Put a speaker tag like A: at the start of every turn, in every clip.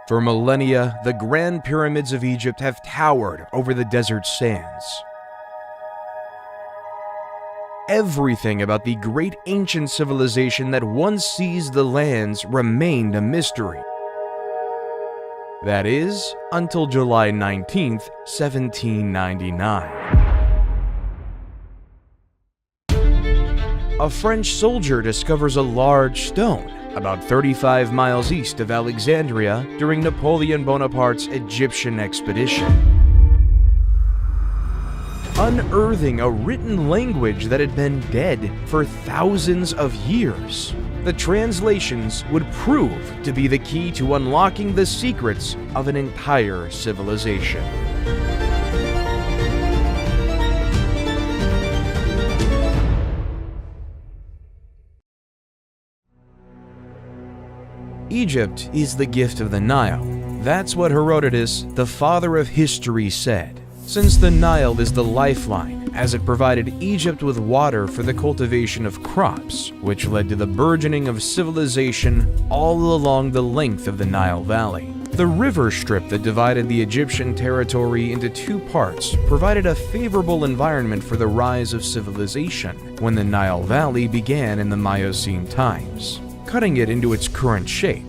A: For millennia, the Grand Pyramids of Egypt have towered over the desert sands. Everything about the great ancient civilization that once seized the lands remained a mystery. That is, until July 19, 1799. A French soldier discovers a large stone about 35 miles east of Alexandria during Napoleon Bonaparte's Egyptian expedition, unearthing a written language that had been dead for thousands of years. The translations would prove to be the key to unlocking the secrets of an entire civilization. Egypt is the gift of the Nile. That's what Herodotus, the father of history, said. Since the Nile is the lifeline, as it provided Egypt with water for the cultivation of crops, which led to the burgeoning of civilization all along the length of the Nile Valley. The river strip that divided the Egyptian territory into two parts provided a favorable environment for the rise of civilization when the Nile Valley began in the Miocene times, cutting it into its current shape.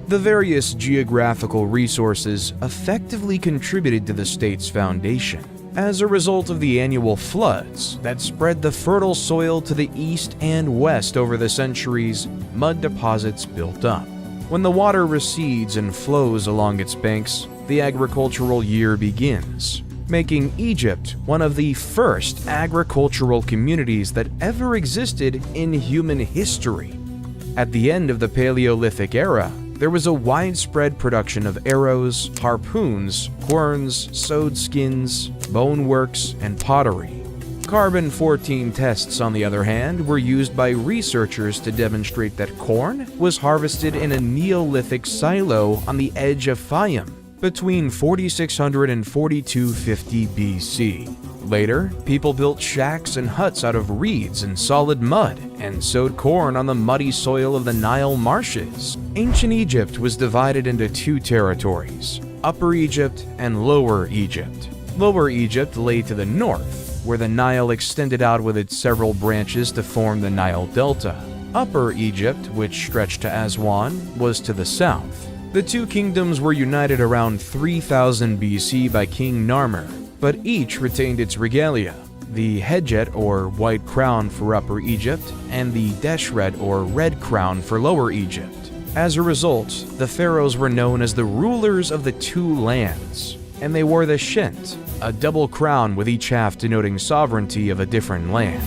A: The various geographical resources effectively contributed to the state's foundation. As a result of the annual floods that spread the fertile soil to the east and west over the centuries, mud deposits built up. When the water recedes and flows along its banks, the agricultural year begins, making Egypt one of the first agricultural communities that ever existed in human history. At the end of the Paleolithic era, there was a widespread production of arrows, harpoons, querns, sewed skins, bone works, and pottery. Carbon-14 tests, on the other hand, were used by researchers to demonstrate that corn was harvested in a Neolithic silo on the edge of Fayum between 4600 and 4250 BC. Later, people built shacks and huts out of reeds and solid mud and sowed corn on the muddy soil of the Nile marshes. Ancient Egypt was divided into two territories, Upper Egypt and Lower Egypt. Lower Egypt lay to the north, where the Nile extended out with its several branches to form the Nile Delta. Upper Egypt, which stretched to Aswan, was to the south. The two kingdoms were united around 3000 BC by King Narmer, but each retained its regalia, the Hedjet or white crown for Upper Egypt and the Deshret or red crown for Lower Egypt. As a result, the pharaohs were known as the rulers of the two lands, and they wore the Shent, a double crown with each half denoting sovereignty of a different land.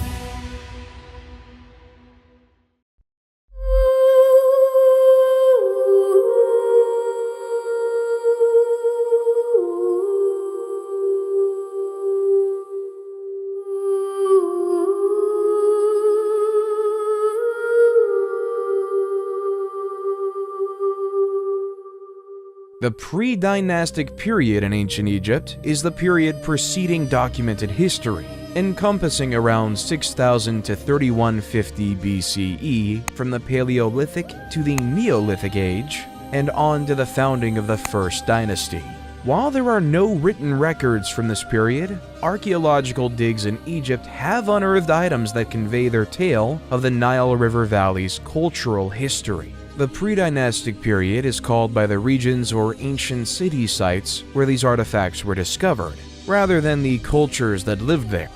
A: The pre-dynastic period in ancient Egypt is the period preceding documented history, encompassing around 6000 to 3150 BCE from the Paleolithic to the Neolithic age and on to the founding of the First Dynasty. While there are no written records from this period, archaeological digs in Egypt have unearthed items that convey their tale of the Nile River Valley's cultural history. The pre-dynastic period is called by the regions or ancient city sites where these artifacts were discovered, rather than the cultures that lived there.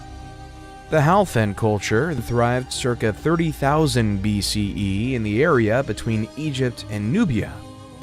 A: The Halfen culture thrived circa 30,000 BCE in the area between Egypt and Nubia,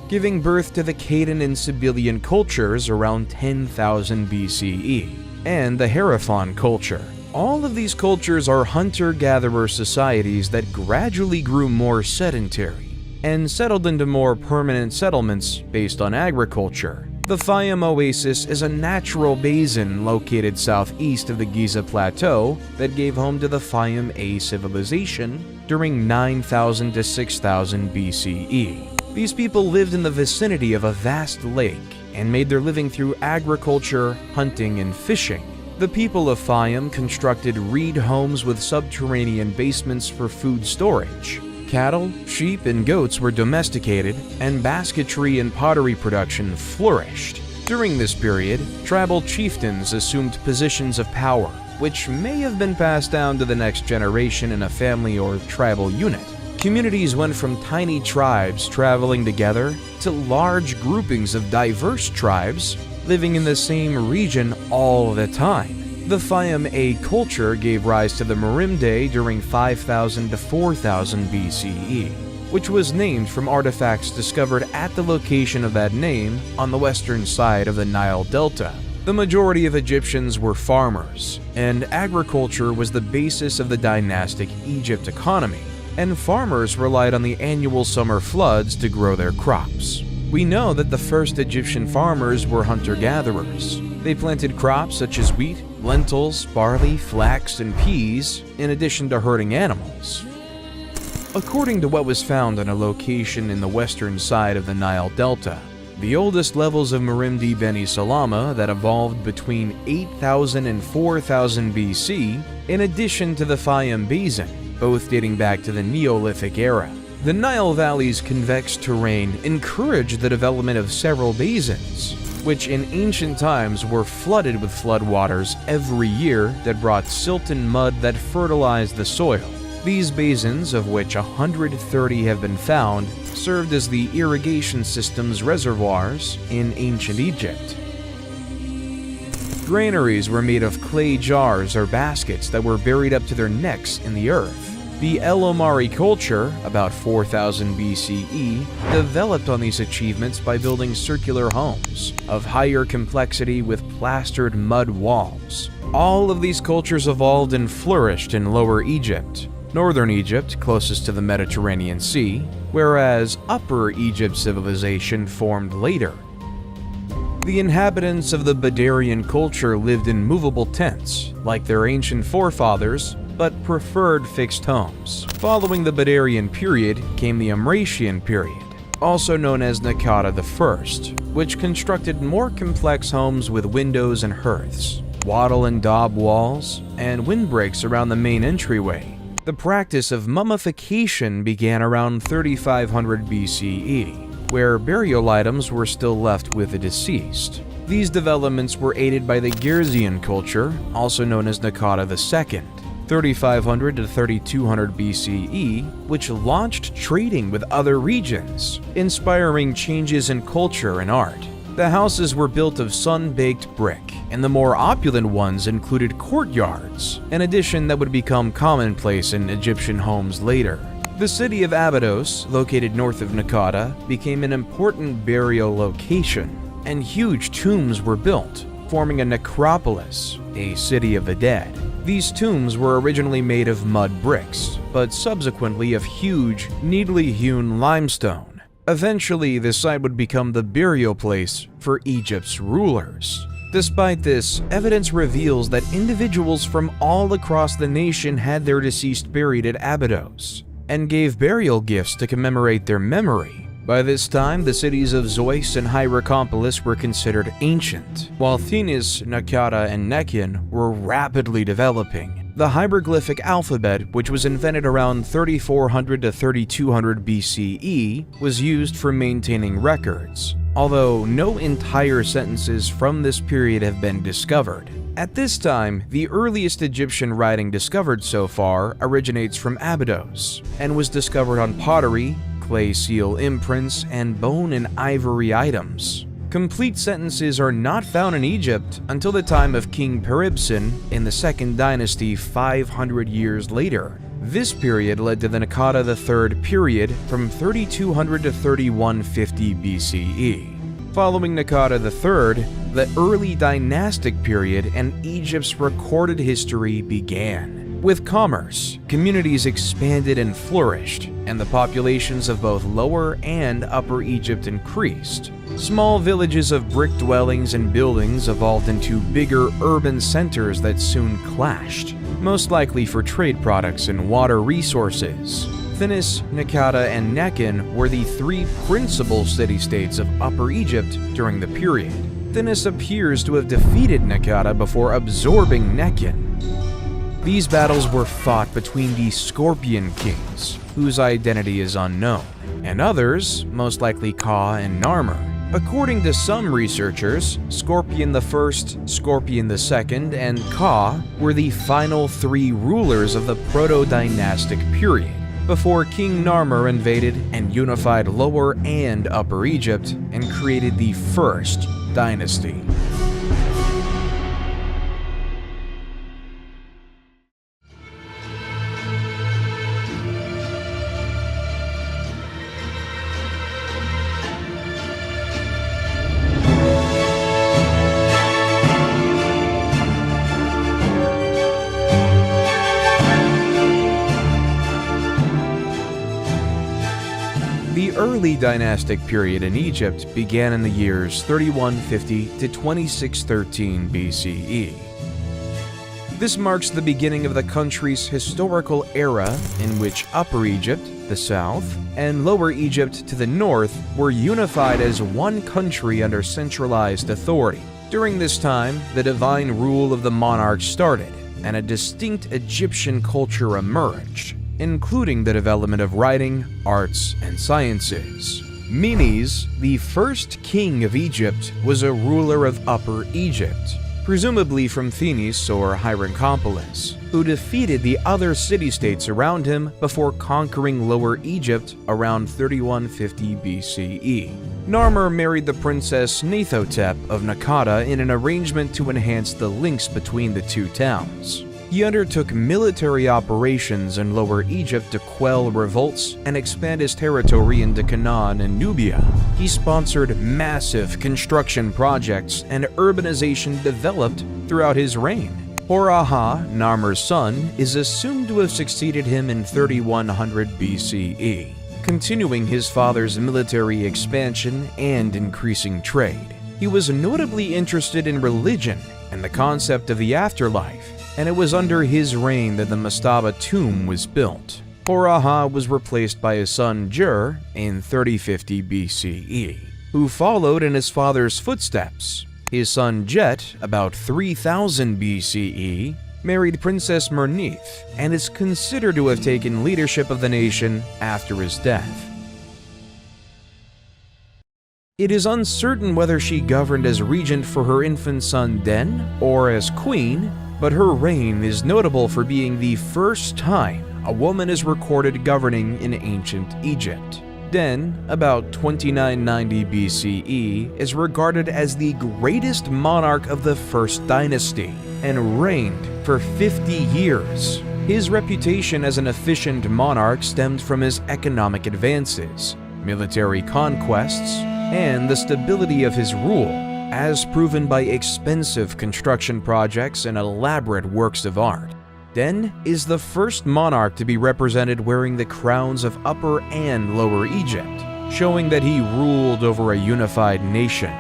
A: giving birth to the Cadon and Sibyllian cultures around 10,000 BCE, and the Hierophant culture. All of these cultures are hunter-gatherer societies that gradually grew more sedentary and settled into more permanent settlements based on agriculture. The Fayum Oasis is a natural basin located southeast of the Giza Plateau that gave home to the Fayum A civilization during 9000 to 6000 BCE. These people lived in the vicinity of a vast lake and made their living through agriculture, hunting, and fishing. The people of Fayum constructed reed homes with subterranean basements for food storage. Cattle, sheep, and goats were domesticated, and basketry and pottery production flourished. During this period, tribal chieftains assumed positions of power, which may have been passed down to the next generation in a family or tribal unit. Communities went from tiny tribes traveling together to large groupings of diverse tribes living in the same region all the time. The Fayum-A culture gave rise to the Merimde during 5000 to 4000 BCE, which was named from artifacts discovered at the location of that name on the western side of the Nile Delta. The majority of Egyptians were farmers, and agriculture was the basis of the dynastic Egypt economy, and farmers relied on the annual summer floods to grow their crops. We know that the first Egyptian farmers were hunter-gatherers. They planted crops such as wheat, lentils, barley, flax, and peas, in addition to herding animals. According to what was found on a location in the western side of the Nile Delta, the oldest levels of Merimdi Beni Salama that evolved between 8000 and 4000 BC, in addition to the Fayum Basin, both dating back to the Neolithic era. The Nile Valley's convex terrain encouraged the development of several basins, which in ancient times were flooded with floodwaters every year that brought silt and mud that fertilized the soil. These basins, of which 130 have been found, served as the irrigation system's reservoirs in ancient Egypt. Granaries were made of clay jars or baskets that were buried up to their necks in the earth. The El Omari culture, about 4000 BCE, developed on these achievements by building circular homes of higher complexity with plastered mud walls. All of these cultures evolved and flourished in Lower Egypt, Northern Egypt closest to the Mediterranean Sea, whereas Upper Egypt civilization formed later. The inhabitants of the Badarian culture lived in movable tents, like their ancient forefathers, but preferred fixed homes. Following the Badarian period came the Amratian period, also known as Naqada I, which constructed more complex homes with windows and hearths, wattle and daub walls, and windbreaks around the main entryway. The practice of mummification began around 3500 BCE, where burial items were still left with the deceased. These developments were aided by the Girzian culture, also known as Naqada II, 3500 to 3200 BCE, which launched trading with other regions, inspiring changes in culture and art. The houses were built of sun-baked brick, and the more opulent ones included courtyards, an addition that would become commonplace in Egyptian homes later. The city of Abydos, located north of Naqada, became an important burial location, and huge tombs were built, forming a necropolis, a city of the dead. These tombs were originally made of mud bricks, but subsequently of huge, neatly hewn limestone. Eventually, the site would become the burial place for Egypt's rulers. Despite this, evidence reveals that individuals from all across the nation had their deceased buried at Abydos, and gave burial gifts to commemorate their memory. By this time, the cities of Zeus and Hierakonpolis were considered ancient, while Thinis, Naqada, and Nekhen were rapidly developing. The hieroglyphic alphabet, which was invented around 3400 to 3200 BCE, was used for maintaining records, although no entire sentences from this period have been discovered. At this time, the earliest Egyptian writing discovered so far originates from Abydos, and was discovered on pottery, clay seal imprints, and bone and ivory items. Complete sentences are not found in Egypt until the time of King Peribsen in the Second Dynasty 500 years later. This period led to the Naqada III period from 3200 to 3150 BCE. Following Naqada III, the early dynastic period and Egypt's recorded history began. With commerce, communities expanded and flourished, and the populations of both Lower and Upper Egypt increased. Small villages of brick dwellings and buildings evolved into bigger urban centers that soon clashed, most likely for trade products and water resources. Thinis, Naqada, and Nekhen were the three principal city-states of Upper Egypt during the period. Thinis appears to have defeated Naqada before absorbing Nekhen. These battles were fought between the Scorpion Kings, whose identity is unknown, and others, most likely Ka and Narmer. According to some researchers, Scorpion I, Scorpion II, and Ka were the final three rulers of the proto-dynastic period, before King Narmer invaded and unified Lower and Upper Egypt and created the First Dynasty. The early dynastic period in Egypt began in the years 3150 to 2613 BCE. This marks the beginning of the country's historical era in which Upper Egypt, the south, and Lower Egypt to the north were unified as one country under centralized authority. During this time, the divine rule of the monarch started, and a distinct Egyptian culture emerged, including the development of writing, arts, and sciences. Menes, the first king of Egypt, was a ruler of Upper Egypt, presumably from Thinis or Hierakonpolis, who defeated the other city-states around him before conquering Lower Egypt around 3150 BCE. Narmer married the princess Neithotep of Naqada in an arrangement to enhance the links between the two towns. He undertook military operations in Lower Egypt to quell revolts and expand his territory into Canaan and Nubia. He sponsored massive construction projects, and urbanization developed throughout his reign. Hor-Aha, Narmer's son, is assumed to have succeeded him in 3100 BCE, continuing his father's military expansion and increasing trade. He was notably interested in religion and the concept of the afterlife, and it was under his reign that the Mastaba tomb was built. Hor-Aha was replaced by his son Jur in 3050 BCE, who followed in his father's footsteps. His son Jet, about 3000 BCE, married Princess Mernith and is considered to have taken leadership of the nation after his death. It is uncertain whether she governed as regent for her infant son Den or as queen, but her reign is notable for being the first time a woman is recorded governing in ancient Egypt. Den, about 2990 BCE, is regarded as the greatest monarch of the First Dynasty and reigned for 50 years. His reputation as an efficient monarch stemmed from his economic advances, military conquests, and the stability of his rule, as proven by expensive construction projects and elaborate works of art. Den is the first monarch to be represented wearing the crowns of Upper and Lower Egypt, showing that he ruled over a unified nation.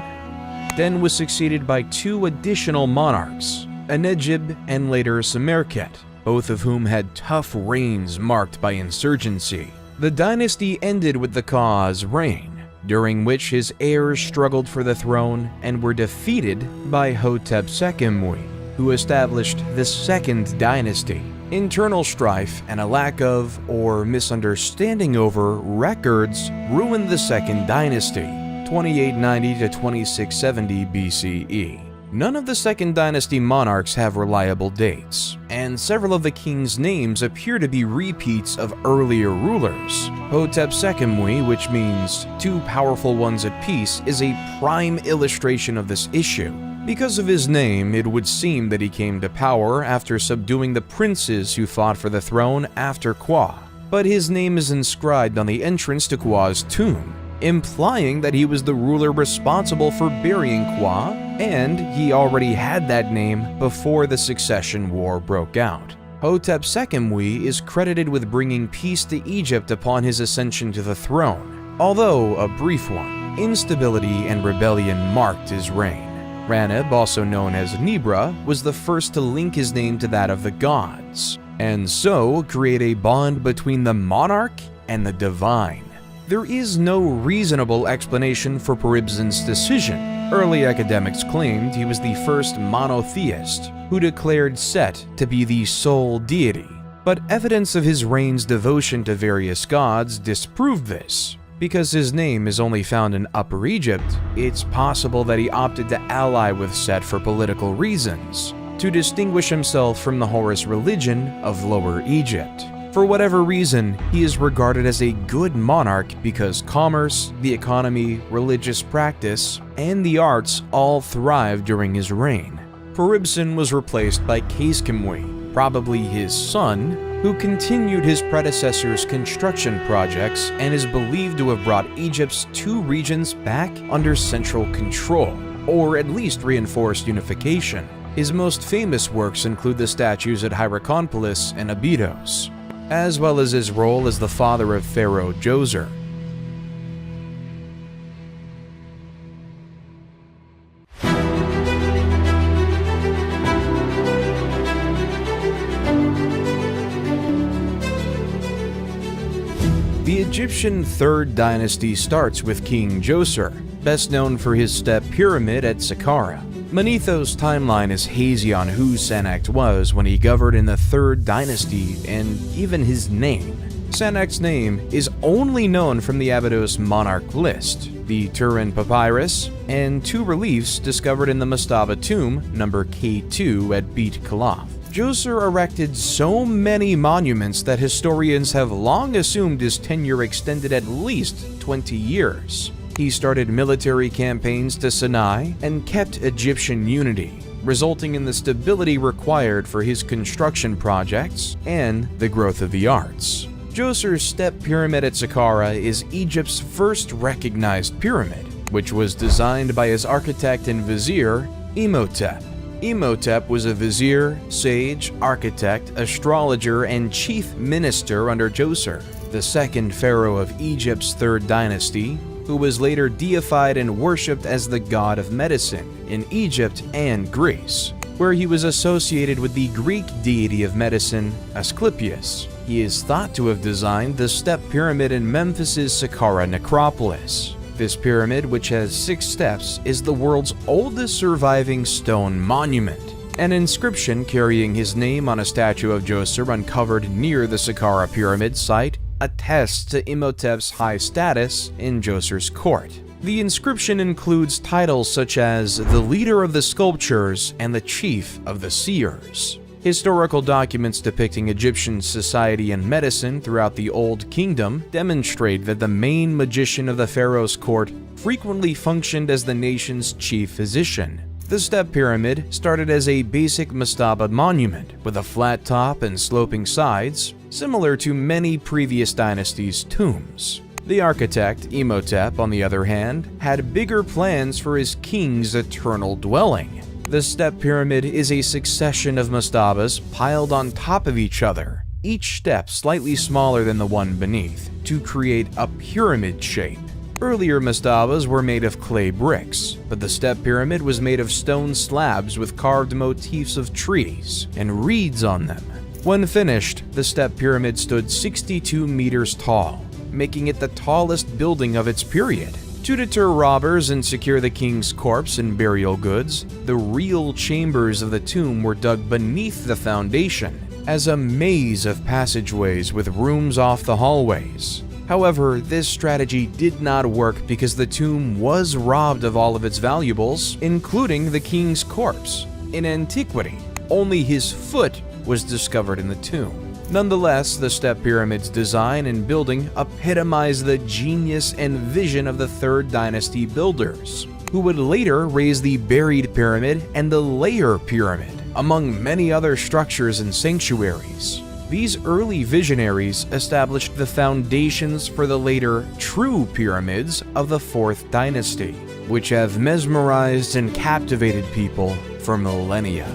A: Den was succeeded by two additional monarchs, Enegib and later Semerkhet, both of whom had tough reigns marked by insurgency. The dynasty ended with the Ka's reign, during which his heirs struggled for the throne and were defeated by Hotep Sekemui, who established the Second Dynasty. Internal strife and a lack of, or misunderstanding over, records ruined the Second Dynasty, 2890 to 2670 BCE. None of the Second Dynasty monarchs have reliable dates, and several of the kings' names appear to be repeats of earlier rulers. Hotep Sekemui, which means two powerful ones at peace, is a prime illustration of this issue. Because of his name, it would seem that he came to power after subduing the princes who fought for the throne after Kwa, but his name is inscribed on the entrance to Kwa's tomb, implying that he was the ruler responsible for burying Kwa, and he already had that name before the succession war broke out. Hotep Sekemui is credited with bringing peace to Egypt upon his ascension to the throne, although a brief one. Instability and rebellion marked his reign. Raneb, also known as Nibra, was the first to link his name to that of the gods, and so create a bond between the monarch and the divine. There is no reasonable explanation for Peribzen's decision, Early academics claimed he was the first monotheist who declared Set to be the sole deity, but evidence of his reign's devotion to various gods disproved this. Because his name is only found in Upper Egypt, it's possible that he opted to ally with Set for political reasons, to distinguish himself from the Horus religion of Lower Egypt. For whatever reason, he is regarded as a good monarch because commerce, the economy, religious practice, and the arts all thrived during his reign. Peribsen was replaced by Kheskamui, probably his son, who continued his predecessor's construction projects and is believed to have brought Egypt's two regions back under central control, or at least reinforced unification. His most famous works include the statues at Hierakonpolis and Abydos, as well as his role as the father of Pharaoh Djoser. The Egyptian Third Dynasty starts with King Djoser, best known for his step pyramid at Saqqara. Manetho's timeline is hazy on who Sennacht was when he governed in the Third Dynasty and even his name. Sennacht's name is only known from the Abydos monarch list, the Turin Papyrus, and two reliefs discovered in the Mastaba tomb, number K2 at Beit Kalath. Djoser erected so many monuments that historians have long assumed his tenure extended at least 20 years. He started military campaigns to Sinai and kept Egyptian unity, resulting in the stability required for his construction projects and the growth of the arts. Djoser's step pyramid at Saqqara is Egypt's first recognized pyramid, which was designed by his architect and vizier, Imhotep. Imhotep was a vizier, sage, architect, astrologer, and chief minister under Djoser, the second pharaoh of Egypt's Third Dynasty, who was later deified and worshipped as the god of medicine in Egypt and Greece, where he was associated with the Greek deity of medicine, Asclepius. He is thought to have designed the step pyramid in Memphis's Saqqara necropolis. This pyramid, which has 6 steps, is the world's oldest surviving stone monument. An inscription carrying his name on a statue of Djoser uncovered near the Saqqara pyramid site attests to Imhotep's high status in Djoser's court. The inscription includes titles such as the leader of the sculptures and the chief of the seers. Historical documents depicting Egyptian society and medicine throughout the Old Kingdom demonstrate that the main magician of the pharaoh's court frequently functioned as the nation's chief physician. The step pyramid started as a basic mastaba monument with a flat top and sloping sides, similar to many previous dynasties' tombs. The architect, Imhotep, on the other hand, had bigger plans for his king's eternal dwelling. The step pyramid is a succession of mastabas piled on top of each other, each step slightly smaller than the one beneath, to create a pyramid shape. Earlier mastabas were made of clay bricks, but the step pyramid was made of stone slabs with carved motifs of trees and reeds on them. When finished, the step pyramid stood 62 meters tall, making it the tallest building of its period. To deter robbers and secure the king's corpse and burial goods, the real chambers of the tomb were dug beneath the foundation, as a maze of passageways with rooms off the hallways. However, this strategy did not work because the tomb was robbed of all of its valuables, including the king's corpse. In antiquity, only his foot was discovered in the tomb. Nonetheless, the step pyramid's design and building epitomize the genius and vision of the Third Dynasty builders, who would later raise the buried pyramid and the layer pyramid, among many other structures and sanctuaries. These early visionaries established the foundations for the later true pyramids of the Fourth Dynasty, which have mesmerized and captivated people for millennia.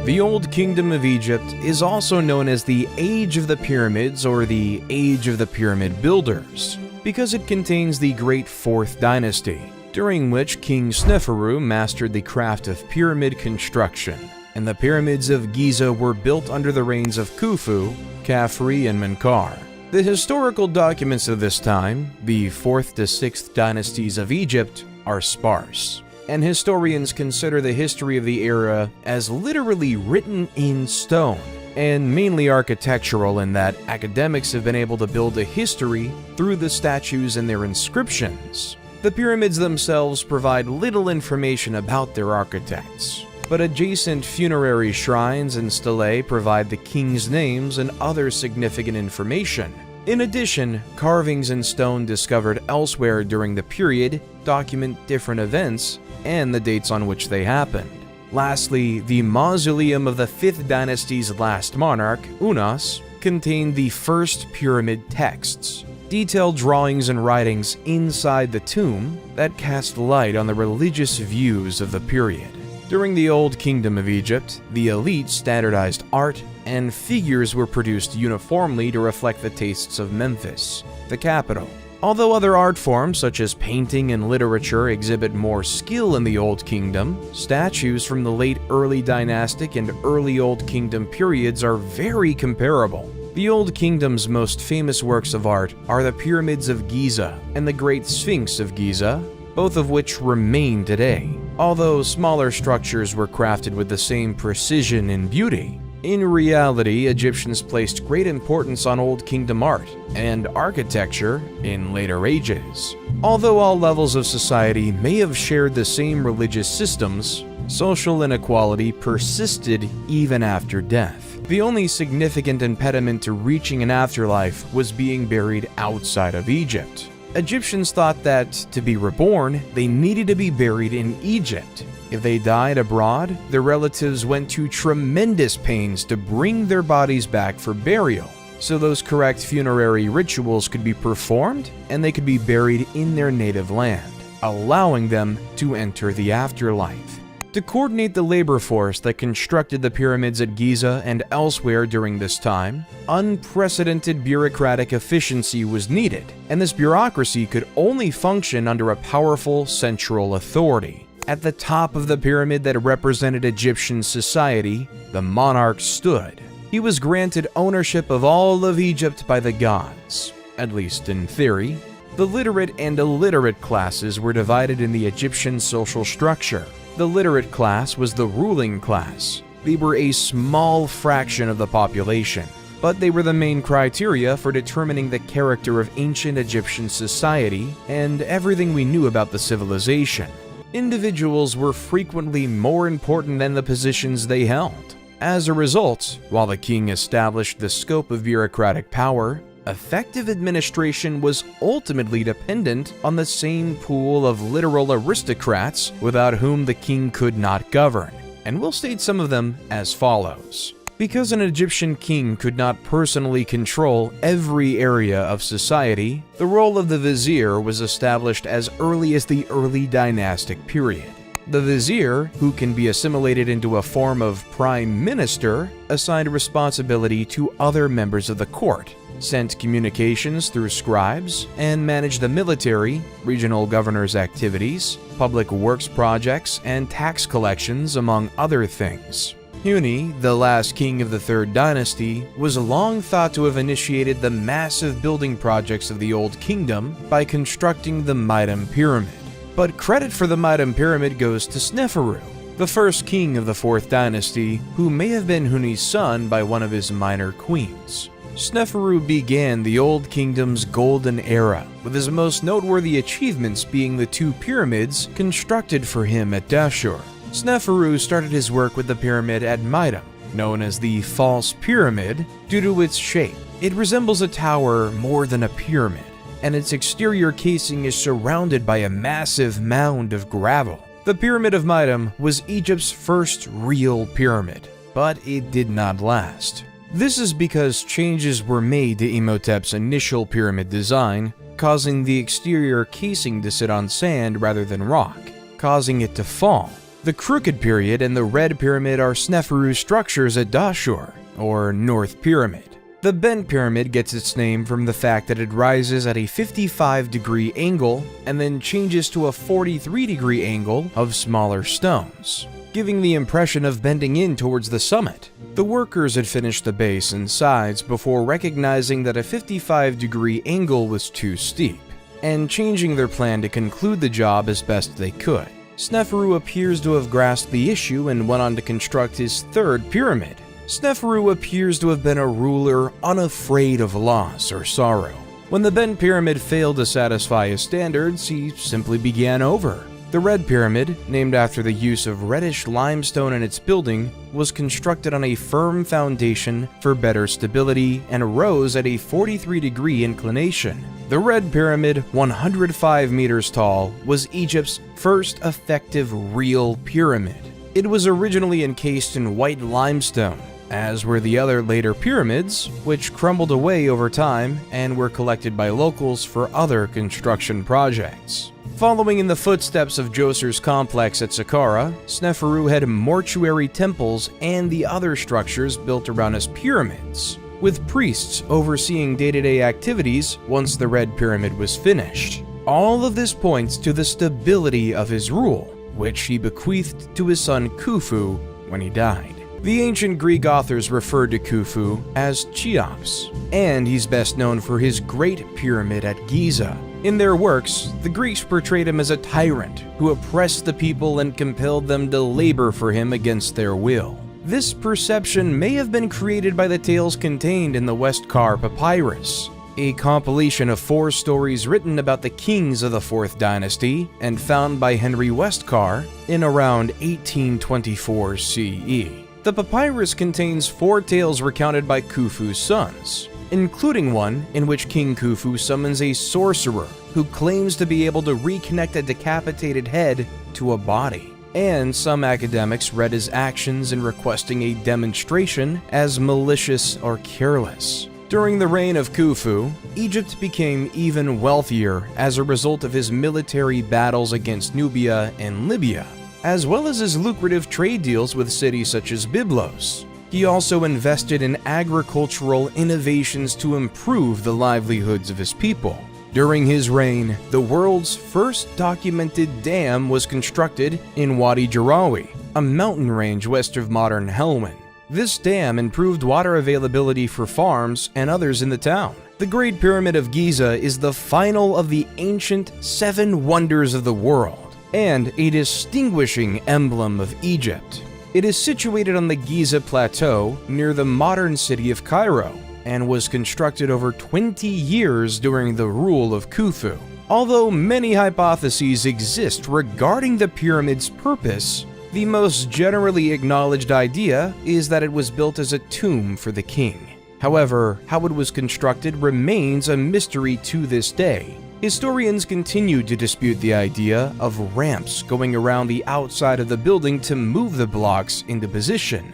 A: The Old Kingdom of Egypt is also known as the Age of the Pyramids or the Age of the Pyramid Builders, because it contains the Great Fourth Dynasty, during which King Sneferu mastered the craft of pyramid construction, and the pyramids of Giza were built under the reigns of Khufu, Khafre, and Menkaure. The historical documents of this time, the 4th to 6th dynasties of Egypt, are sparse, and historians consider the history of the era as literally written in stone, and mainly architectural in that academics have been able to build a history through the statues and their inscriptions. The pyramids themselves provide little information about their architects, but adjacent funerary shrines and stelae provide the king's names and other significant information. In addition, carvings in stone discovered elsewhere during the period document different events and the dates on which they happened. Lastly, the mausoleum of the 5th dynasty's last monarch, Unas, contained the first pyramid texts, detailed drawings and writings inside the tomb that cast light on the religious views of the period. During the Old Kingdom of Egypt, the elite standardized art and figures were produced uniformly to reflect the tastes of Memphis, the capital. Although other art forms such as painting and literature exhibit more skill in the Old Kingdom, statues from the late early dynastic and early Old Kingdom periods are very comparable. The Old Kingdom's most famous works of art are the Pyramids of Giza and the Great Sphinx of Giza, both of which remain today. Although smaller structures were crafted with the same precision and beauty, in reality, Egyptians placed great importance on Old Kingdom art and architecture in later ages. Although all levels of society may have shared the same religious systems, social inequality persisted even after death. The only significant impediment to reaching an afterlife was being buried outside of Egypt. Egyptians thought that, to be reborn, they needed to be buried in Egypt. If they died abroad, their relatives went to tremendous pains to bring their bodies back for burial, so those correct funerary rituals could be performed and they could be buried in their native land, allowing them to enter the afterlife. To coordinate the labor force that constructed the pyramids at Giza and elsewhere during this time, unprecedented bureaucratic efficiency was needed, and this bureaucracy could only function under a powerful central authority. At the top of the pyramid that represented Egyptian society, the monarch stood. He was granted ownership of all of Egypt by the gods, at least in theory. The literate and illiterate classes were divided in the Egyptian social structure. The literate class was the ruling class. They were a small fraction of the population, but they were the main criteria for determining the character of ancient Egyptian society and everything we knew about the civilization. Individuals were frequently more important than the positions they held. As a result, while the king established the scope of bureaucratic power, effective administration was ultimately dependent on the same pool of literal aristocrats without whom the king could not govern, and we'll state some of them as follows. Because an Egyptian king could not personally control every area of society, the role of the vizier was established as early as the early dynastic period. The vizier, who can be assimilated into a form of prime minister, assigned responsibility to other members of the court, sent communications through scribes, and managed the military, regional governors' activities, public works projects, and tax collections, among other things. Huni, the last king of the Third Dynasty, was long thought to have initiated the massive building projects of the Old Kingdom by constructing the Mitam Pyramid. But credit for the Mitam Pyramid goes to Sneferu, the first king of the Fourth Dynasty, who may have been Huni's son by one of his minor queens. Sneferu began the Old Kingdom's golden era, with his most noteworthy achievements being the two pyramids constructed for him at Dashur. Sneferu started his work with the pyramid at Mitam, known as the False Pyramid, due to its shape. It resembles a tower more than a pyramid, and its exterior casing is surrounded by a massive mound of gravel. The Pyramid of Mitam was Egypt's first real pyramid, but it did not last. This is because changes were made to Imhotep's initial pyramid design, causing the exterior casing to sit on sand rather than rock, causing it to fall. The Crooked Period and the Red Pyramid are Sneferu's structures at Dashur, or North Pyramid. The The bent pyramid gets its name from the fact that it rises at a 55-degree angle and then changes to a 43-degree angle of smaller stones, giving the impression of bending in towards the summit. The workers had finished the base and sides before recognizing that a 55-degree angle was too steep, and changing their plan to conclude the job as best they could. Sneferu appears to have grasped the issue and went on to construct his third pyramid. Sneferu appears to have been a ruler unafraid of loss or sorrow. When the bent pyramid failed to satisfy his standards, he simply began over. The red pyramid, named after the use of reddish limestone in its building, was constructed on a firm foundation for better stability and rose at a 43-degree inclination. The red pyramid, 105 meters tall, was Egypt's first effective real pyramid. It was originally encased in white limestone, as were the other later pyramids, which crumbled away over time and were collected by locals for other construction projects. Following in the footsteps of Djoser's complex at Saqqara, Sneferu had mortuary temples and the other structures built around his pyramids, with priests overseeing day-to-day activities once the red pyramid was finished. All of this points to the stability of his rule, which he bequeathed to his son Khufu when he died. The ancient Greek authors referred to Khufu as Cheops, and he's best known for his Great Pyramid at Giza. In their works, the Greeks portrayed him as a tyrant who oppressed the people and compelled them to labor for him against their will. This perception may have been created by the tales contained in the Westcar Papyrus, a compilation of 4 stories written about the kings of the 4th dynasty and found by Henry Westcar in around 1824 CE. The papyrus contains 4 tales recounted by Khufu's sons, including one in which King Khufu summons a sorcerer who claims to be able to reconnect a decapitated head to a body. And some academics read his actions in requesting a demonstration as malicious or careless. During the reign of Khufu, Egypt became even wealthier as a result of his military battles against Nubia and Libya, as well as his lucrative trade deals with cities such as Byblos. He also invested in agricultural innovations to improve the livelihoods of his people. During his reign, the world's first documented dam was constructed in Wadi Jarawi, a mountain range west of modern Helwan. This dam improved water availability for farms and others in the town. The Great Pyramid of Giza is the final of the ancient 7 wonders of the world, and a distinguishing emblem of Egypt. It is situated on the Giza Plateau near the modern city of Cairo, and was constructed over 20 years during the rule of Khufu. Although many hypotheses exist regarding the pyramid's purpose, the most generally acknowledged idea is that it was built as a tomb for the king. However, how it was constructed remains a mystery to this day. Historians continue to dispute the idea of ramps going around the outside of the building to move the blocks into position.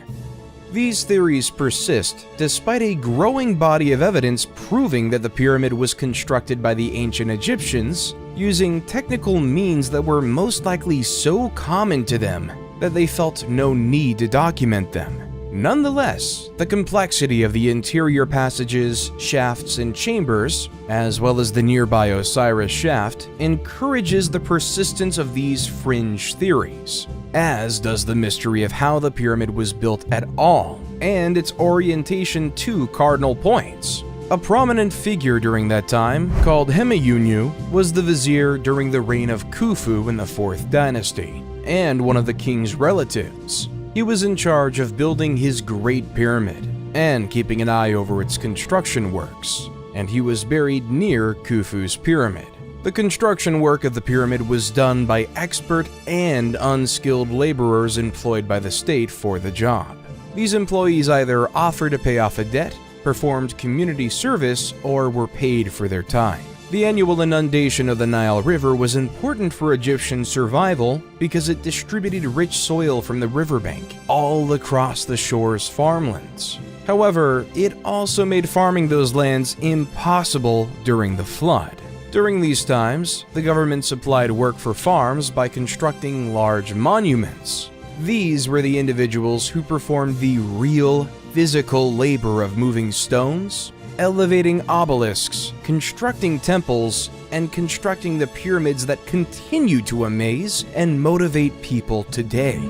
A: These theories persist despite a growing body of evidence proving that the pyramid was constructed by the ancient Egyptians using technical means that were most likely so common to them that they felt no need to document them. Nonetheless, the complexity of the interior passages, shafts, and chambers, as well as the nearby Osiris shaft, encourages the persistence of these fringe theories, as does the mystery of how the pyramid was built at all, and its orientation to cardinal points. A prominent figure during that time, called Hemeyunu, was the vizier during the reign of Khufu in the 4th dynasty, and one of the king's relatives. He was in charge of building his Great Pyramid and keeping an eye over its construction works, and he was buried near Khufu's pyramid. The construction work of the pyramid was done by expert and unskilled laborers employed by the state for the job. These employees either offered to pay off a debt, performed community service, or were paid for their time. The annual inundation of the Nile River was important for Egyptian survival because it distributed rich soil from the riverbank all across the shore's farmlands. However, it also made farming those lands impossible during the flood. During these times, the government supplied work for farms by constructing large monuments. These were the individuals who performed the real physical labor of moving stones, elevating obelisks, constructing temples, and constructing the pyramids that continue to amaze and motivate people today.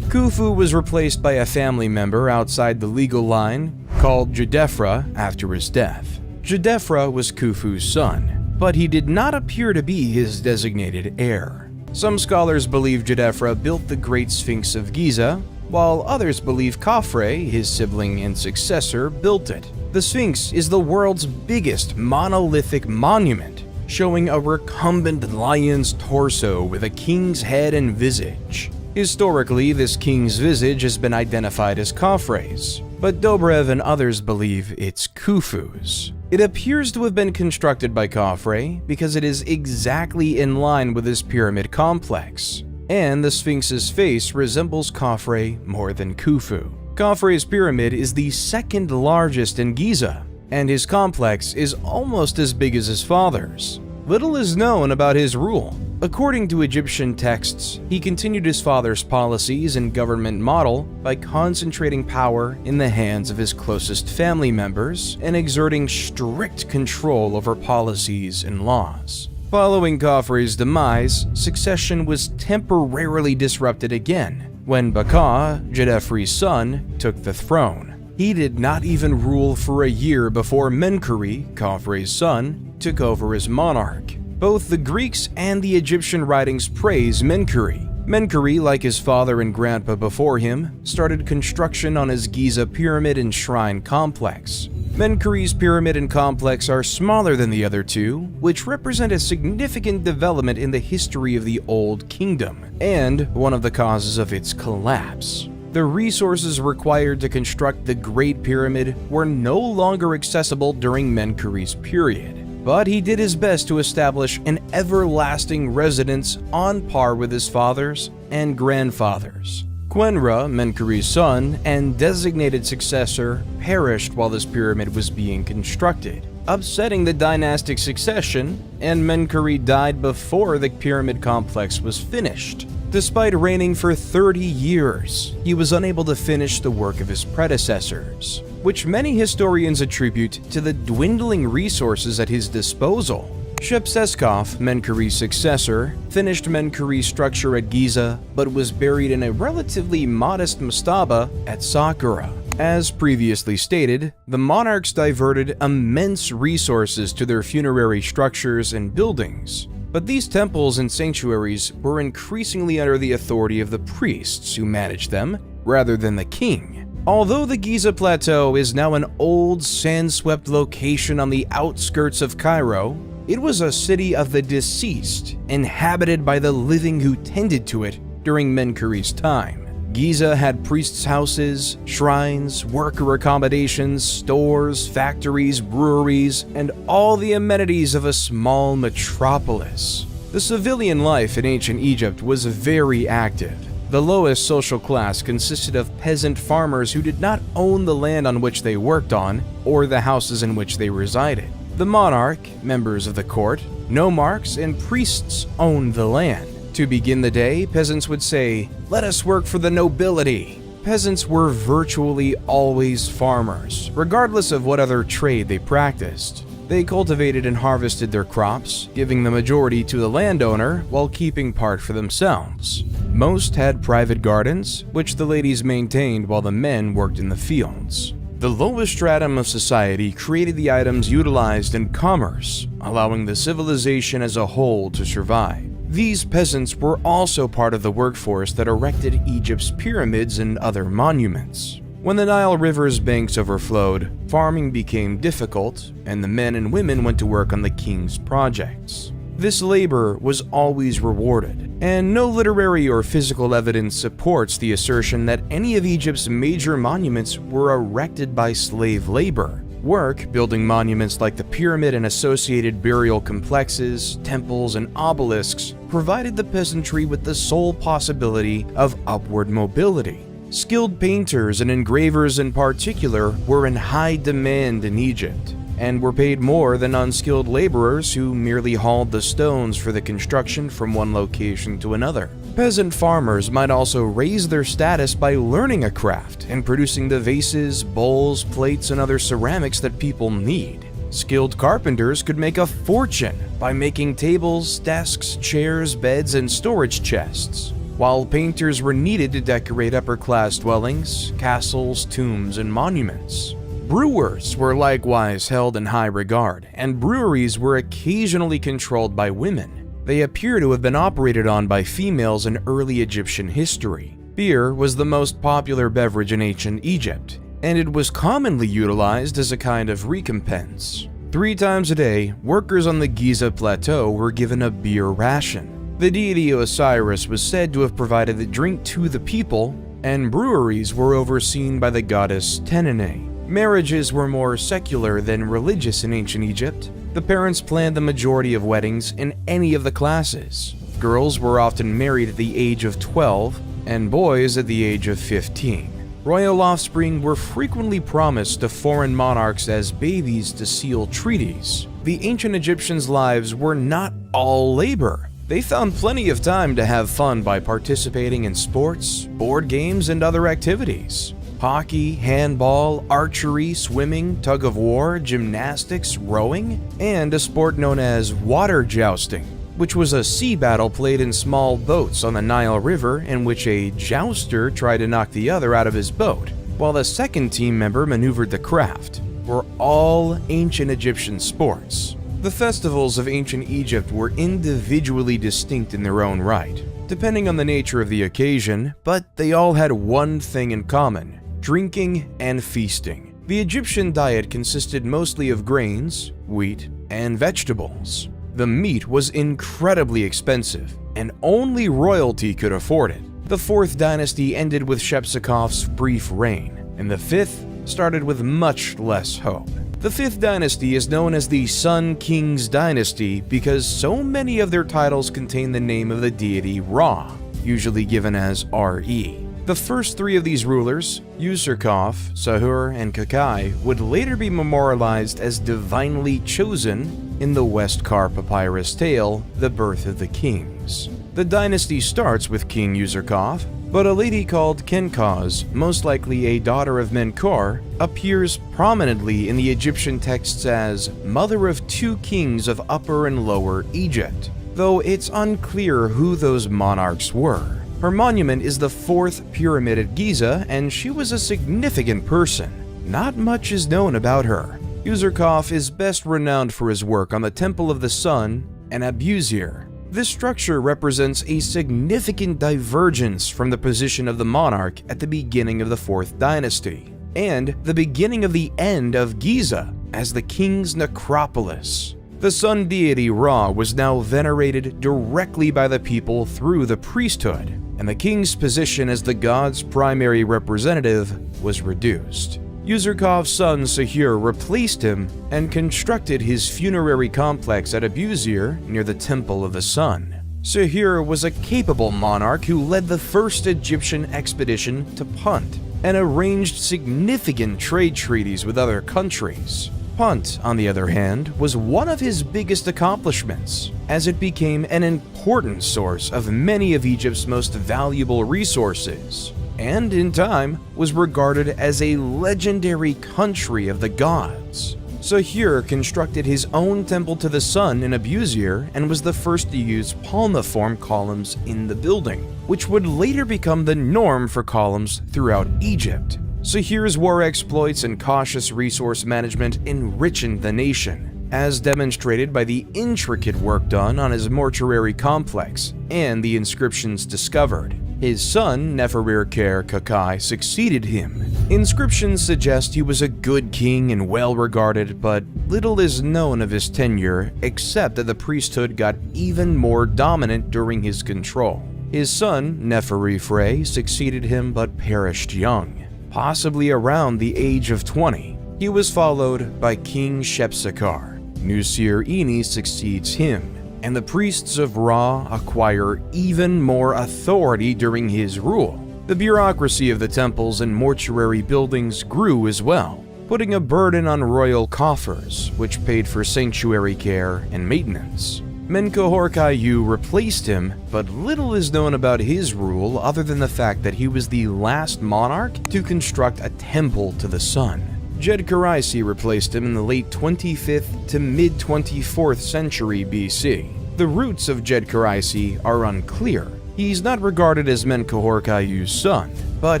A: Khufu was replaced by a family member outside the legal line called Jedefra after his death. Jedefra was Khufu's son, but he did not appear to be his designated heir. Some scholars believe Jedefra built the Great Sphinx of Giza, while others believe Khafre, his sibling and successor, built it. The Sphinx is the world's biggest monolithic monument, showing a recumbent lion's torso with a king's head and visage. Historically, this king's visage has been identified as Khafre's, but Dobrev and others believe it's Khufu's. It appears to have been constructed by Khafre because it is exactly in line with his pyramid complex, and the Sphinx's face resembles Khafre more than Khufu. Khafre's pyramid is the second largest in Giza, and his complex is almost as big as his father's. Little is known about his rule. According to Egyptian texts, he continued his father's policies and government model by concentrating power in the hands of his closest family members and exerting strict control over policies and laws. Following Khafre's demise, succession was temporarily disrupted again when Baka, Jedefri's son, took the throne. He did not even rule for a year before Menkaure, Khafre's son, took over as monarch. Both the Greeks and the Egyptian writings praise Menkaure. Menkaure, like his father and grandpa before him, started construction on his Giza pyramid and shrine complex. Menkaure's pyramid and complex are smaller than the other two, which represent a significant development in the history of the Old Kingdom, and one of the causes of its collapse. The resources required to construct the Great Pyramid were no longer accessible during Menkaure's period, but he did his best to establish an everlasting residence on par with his father's and grandfather's. Quenra, Menkaure's son and designated successor, perished while this pyramid was being constructed, upsetting the dynastic succession, and Menkaure died before the pyramid complex was finished. Despite reigning for 30 years, he was unable to finish the work of his predecessors, which many historians attribute to the dwindling resources at his disposal. Shepseskaf, Menkaure's successor, finished Menkaure's structure at Giza, but was buried in a relatively modest mastaba at Saqqara. As previously stated, the monarchs diverted immense resources to their funerary structures and buildings, but these temples and sanctuaries were increasingly under the authority of the priests who managed them, rather than the king. Although the Giza Plateau is now an old, sand-swept location on the outskirts of Cairo, it was a city of the deceased, inhabited by the living who tended to it during Menkaure's time. Giza had priests' houses, shrines, worker accommodations, stores, factories, breweries, and all the amenities of a small metropolis. The civilian life in ancient Egypt was very active. The lowest social class consisted of peasant farmers who did not own the land on which they worked on or the houses in which they resided. The monarch, members of the court, nomarchs, and priests owned the land. To begin the day, peasants would say, "Let us work for the nobility." Peasants were virtually always farmers, regardless of what other trade they practiced. They cultivated and harvested their crops, giving the majority to the landowner while keeping part for themselves. Most had private gardens, which the ladies maintained while the men worked in the fields. The lowest stratum of society created the items utilized in commerce, allowing the civilization as a whole to survive. These peasants were also part of the workforce that erected Egypt's pyramids and other monuments. When the Nile River's banks overflowed, farming became difficult, and the men and women went to work on the king's projects. This labor was always rewarded, and no literary or physical evidence supports the assertion that any of Egypt's major monuments were erected by slave labor. Work building monuments like the pyramid and associated burial complexes, temples, and obelisks provided the peasantry with the sole possibility of upward mobility. Skilled painters and engravers in particular were in high demand in Egypt. and were paid more than unskilled laborers who merely hauled the stones for the construction from one location to another. Peasant farmers might also raise their status by learning a craft and producing the vases, bowls, plates, and other ceramics that people need. Skilled carpenters could make a fortune by making tables, desks, chairs, beds, and storage chests, while painters were needed to decorate upper-class dwellings, castles, tombs, and monuments. Brewers were likewise held in high regard, and breweries were occasionally controlled by women. They appear to have been operated on by females in early Egyptian history. Beer was the most popular beverage in ancient Egypt, and it was commonly utilized as a kind of recompense. 3 times a day, workers on the Giza Plateau were given a beer ration. The deity Osiris was said to have provided the drink to the people, and breweries were overseen by the goddess Tenene. Marriages were more secular than religious in ancient Egypt. The parents planned the majority of weddings in any of the classes. Girls were often married at the age of 12, and boys at the age of 15. Royal offspring were frequently promised to foreign monarchs as babies to seal treaties. The ancient Egyptians' lives were not all labor. They found plenty of time to have fun by participating in sports, board games, and other activities. Hockey, handball, archery, swimming, tug-of-war, gymnastics, rowing, and a sport known as water jousting, which was a sea battle played in small boats on the Nile River in which a jouster tried to knock the other out of his boat, while the second team member maneuvered the craft, were all ancient Egyptian sports. The festivals of ancient Egypt were individually distinct in their own right, depending on the nature of the occasion, but they all had one thing in common: drinking and feasting. The Egyptian diet consisted mostly of grains, wheat, and vegetables. The meat was incredibly expensive, and only royalty could afford it. The 4th dynasty ended with Shepsekhof's brief reign, and the 5th started with much less hope. The 5th dynasty is known as the Sun Kings dynasty because so many of their titles contain the name of the deity Ra, usually given as Re. The first 3 of these rulers, Userkaf, Sahur, and Kakai, would later be memorialized as divinely chosen in the Westcar papyrus tale, The Birth of the Kings. The dynasty starts with King Userkaf, but a lady called Kenkaz, most likely a daughter of Menkor, appears prominently in the Egyptian texts as mother of 2 kings of Upper and Lower Egypt, though it's unclear who those monarchs were. Her monument is the 4th pyramid at Giza, and she was a significant person. Not much is known about her. Userkaf is best renowned for his work on the Temple of the Sun and Abusir. This structure represents a significant divergence from the position of the monarch at the beginning of the 4th dynasty, and the beginning of the end of Giza as the king's necropolis. The sun deity Ra was now venerated directly by the people through the priesthood, and the king's position as the god's primary representative was reduced. Userkaf's son Sahur replaced him and constructed his funerary complex at Abusir near the Temple of the Sun. Sahur was a capable monarch who led the first Egyptian expedition to Punt and arranged significant trade treaties with other countries. Punt, on the other hand, was one of his biggest accomplishments, as it became an important source of many of Egypt's most valuable resources, and in time was regarded as a legendary country of the gods. Sahur constructed his own temple to the sun in Abusir and was the first to use palmiform columns in the building, which would later become the norm for columns throughout Egypt. Sahur's war exploits and cautious resource management enriched the nation, as demonstrated by the intricate work done on his mortuary complex and the inscriptions discovered. His son, Neferirker Kakai, succeeded him. Inscriptions suggest he was a good king and well-regarded, but little is known of his tenure except that the priesthood got even more dominant during his control. His son, Neferifre, succeeded him but perished young, possibly around the age of 20. He was followed by King Shepsekhar. Nusir-Ini succeeds him, and the priests of Ra acquire even more authority during his rule. The bureaucracy of the temples and mortuary buildings grew as well. putting a burden on royal coffers, which paid for sanctuary care and maintenance. Menkaure replaced him, but little is known about his rule other than the fact that he was the last monarch to construct a temple to the sun. Djedkeraisi replaced him in the late 25th to mid-24th century BC. The roots of Djedkeraisi are unclear. He's not regarded as Menkaure's son, but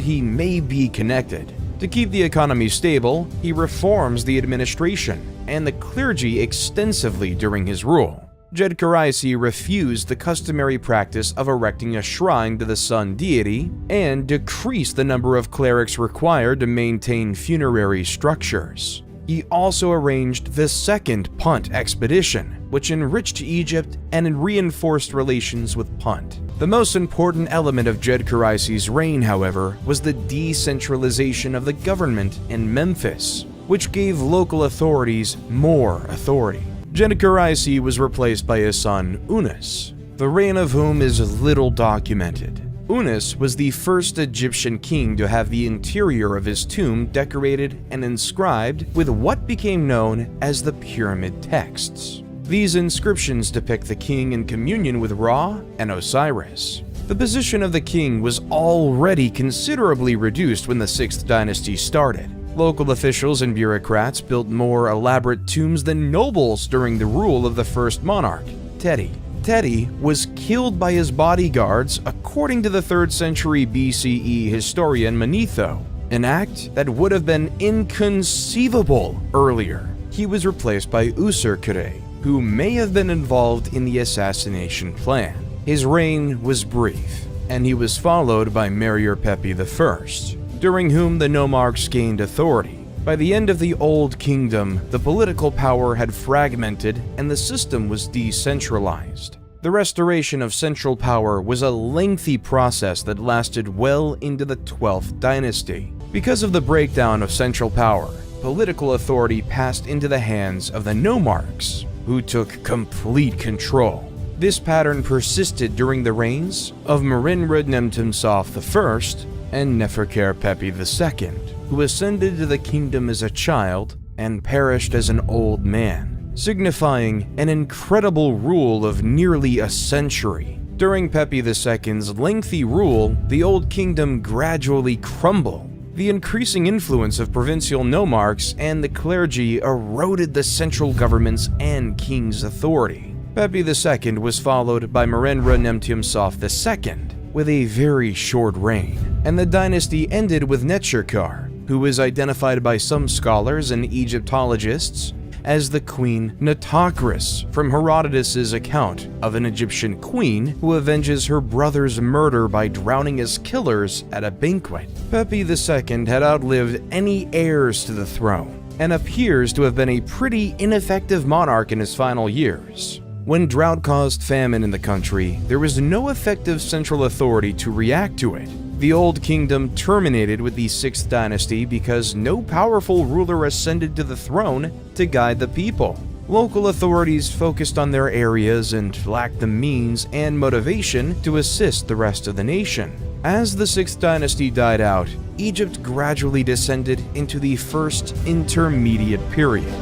A: he may be connected. To keep the economy stable, he reforms the administration and the clergy extensively during his rule. Djedkeraisi refused the customary practice of erecting a shrine to the sun deity and decreased the number of clerics required to maintain funerary structures. He also arranged the Second Punt Expedition, which enriched Egypt and reinforced relations with Punt. The most important element of Djedkeraisi's reign, however, was the decentralization of the government in Memphis, which gave local authorities more authority. Djedkeraisi was replaced by his son Unas, the reign of whom is little documented. Unas was the first Egyptian king to have the interior of his tomb decorated and inscribed with what became known as the Pyramid Texts. These inscriptions depict the king in communion with Ra and Osiris. The position of the king was already considerably reduced when the 6th dynasty started. Local officials and bureaucrats built more elaborate tombs than nobles during the rule of the first monarch, Teti. Teti was killed by his bodyguards according to the 3rd century BCE historian Manetho, an act that would have been inconceivable earlier. He was replaced by Userkure, who may have been involved in the assassination plan. His reign was brief, and he was followed by Merir-Pepi I, during whom the nomarchs gained authority. By the end of the Old Kingdom, the political power had fragmented and the system was decentralized. The restoration of central power was a lengthy process that lasted well into the 12th dynasty. Because of the breakdown of central power, political authority passed into the hands of the nomarchs, who took complete control. This pattern persisted during the reigns of Merenre-Nemtumsaf I and Neferkare-Pepi II, who ascended to the kingdom as a child and perished as an old man, signifying an incredible rule of nearly a century. During Pepi II's lengthy rule, the Old Kingdom gradually crumbled. The increasing influence of provincial nomarchs and the clergy eroded the central government's and king's authority. Pepi II was followed by Merenre-Nemtumsaf II, with a very short reign, and the dynasty ended with Neterkar, who is identified by some scholars and Egyptologists as the Queen Nitocris from Herodotus's account of an Egyptian queen who avenges her brother's murder by drowning his killers at a banquet. Pepi II had outlived any heirs to the throne and appears to have been a pretty ineffective monarch in his final years. When drought caused famine in the country, there was no effective central authority to react to it. The Old Kingdom terminated with the 6th dynasty because no powerful ruler ascended to the throne to guide the people. Local authorities focused on their areas and lacked the means and motivation to assist the rest of the nation. As the 6th dynasty died out, Egypt gradually descended into the first intermediate period.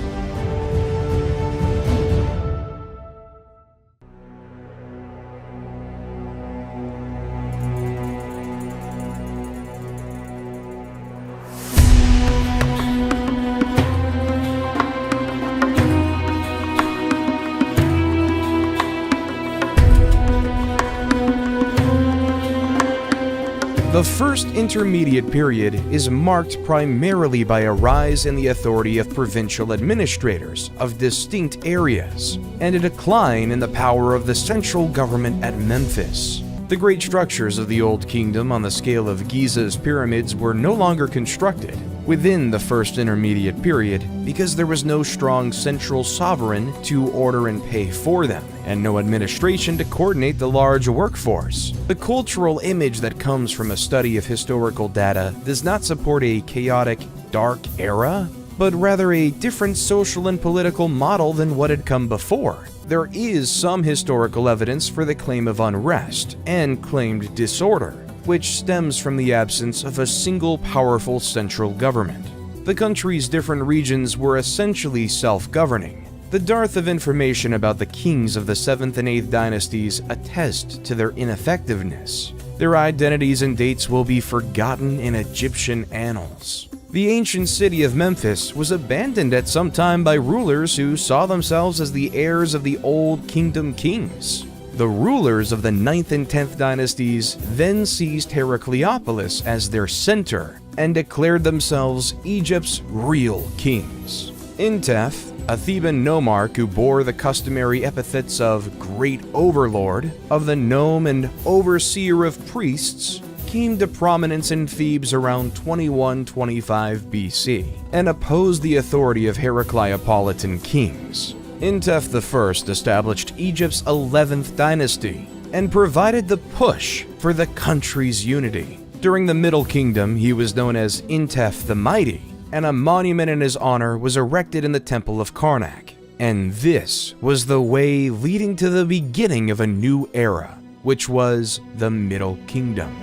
A: The first intermediate period is marked primarily by a rise in the authority of provincial administrators of distinct areas, and a decline in the power of the central government at Memphis. The great structures of the Old Kingdom on the scale of Giza's pyramids were no longer constructed within the first intermediate period because there was no strong central sovereign to order and pay for them, and no administration to coordinate the large workforce. The cultural image that comes from a study of historical data does not support a chaotic, dark era, but rather a different social and political model than what had come before. There is some historical evidence for the claim of unrest and claimed disorder, which stems from the absence of a single powerful central government. The country's different regions were essentially self-governing. The dearth of information about the kings of the 7th and 8th dynasties attest to their ineffectiveness. Their identities and dates will be forgotten in Egyptian annals. The ancient city of Memphis was abandoned at some time by rulers who saw themselves as the heirs of the Old Kingdom kings. The rulers of the 9th and 10th dynasties then seized Heracleopolis as their center and declared themselves Egypt's real kings. Intef, a Theban nomarch who bore the customary epithets of Great Overlord, of the Nome, and Overseer of Priests, came to prominence in Thebes around 2125 BC and opposed the authority of Heracleopolitan kings. Intef I established Egypt's 11th dynasty and provided the push for the country's unity. During the Middle Kingdom, he was known as Intef the Mighty, and a monument in his honor was erected in the Temple of Karnak. And this was the way leading to the beginning of a new era, which was the Middle Kingdom.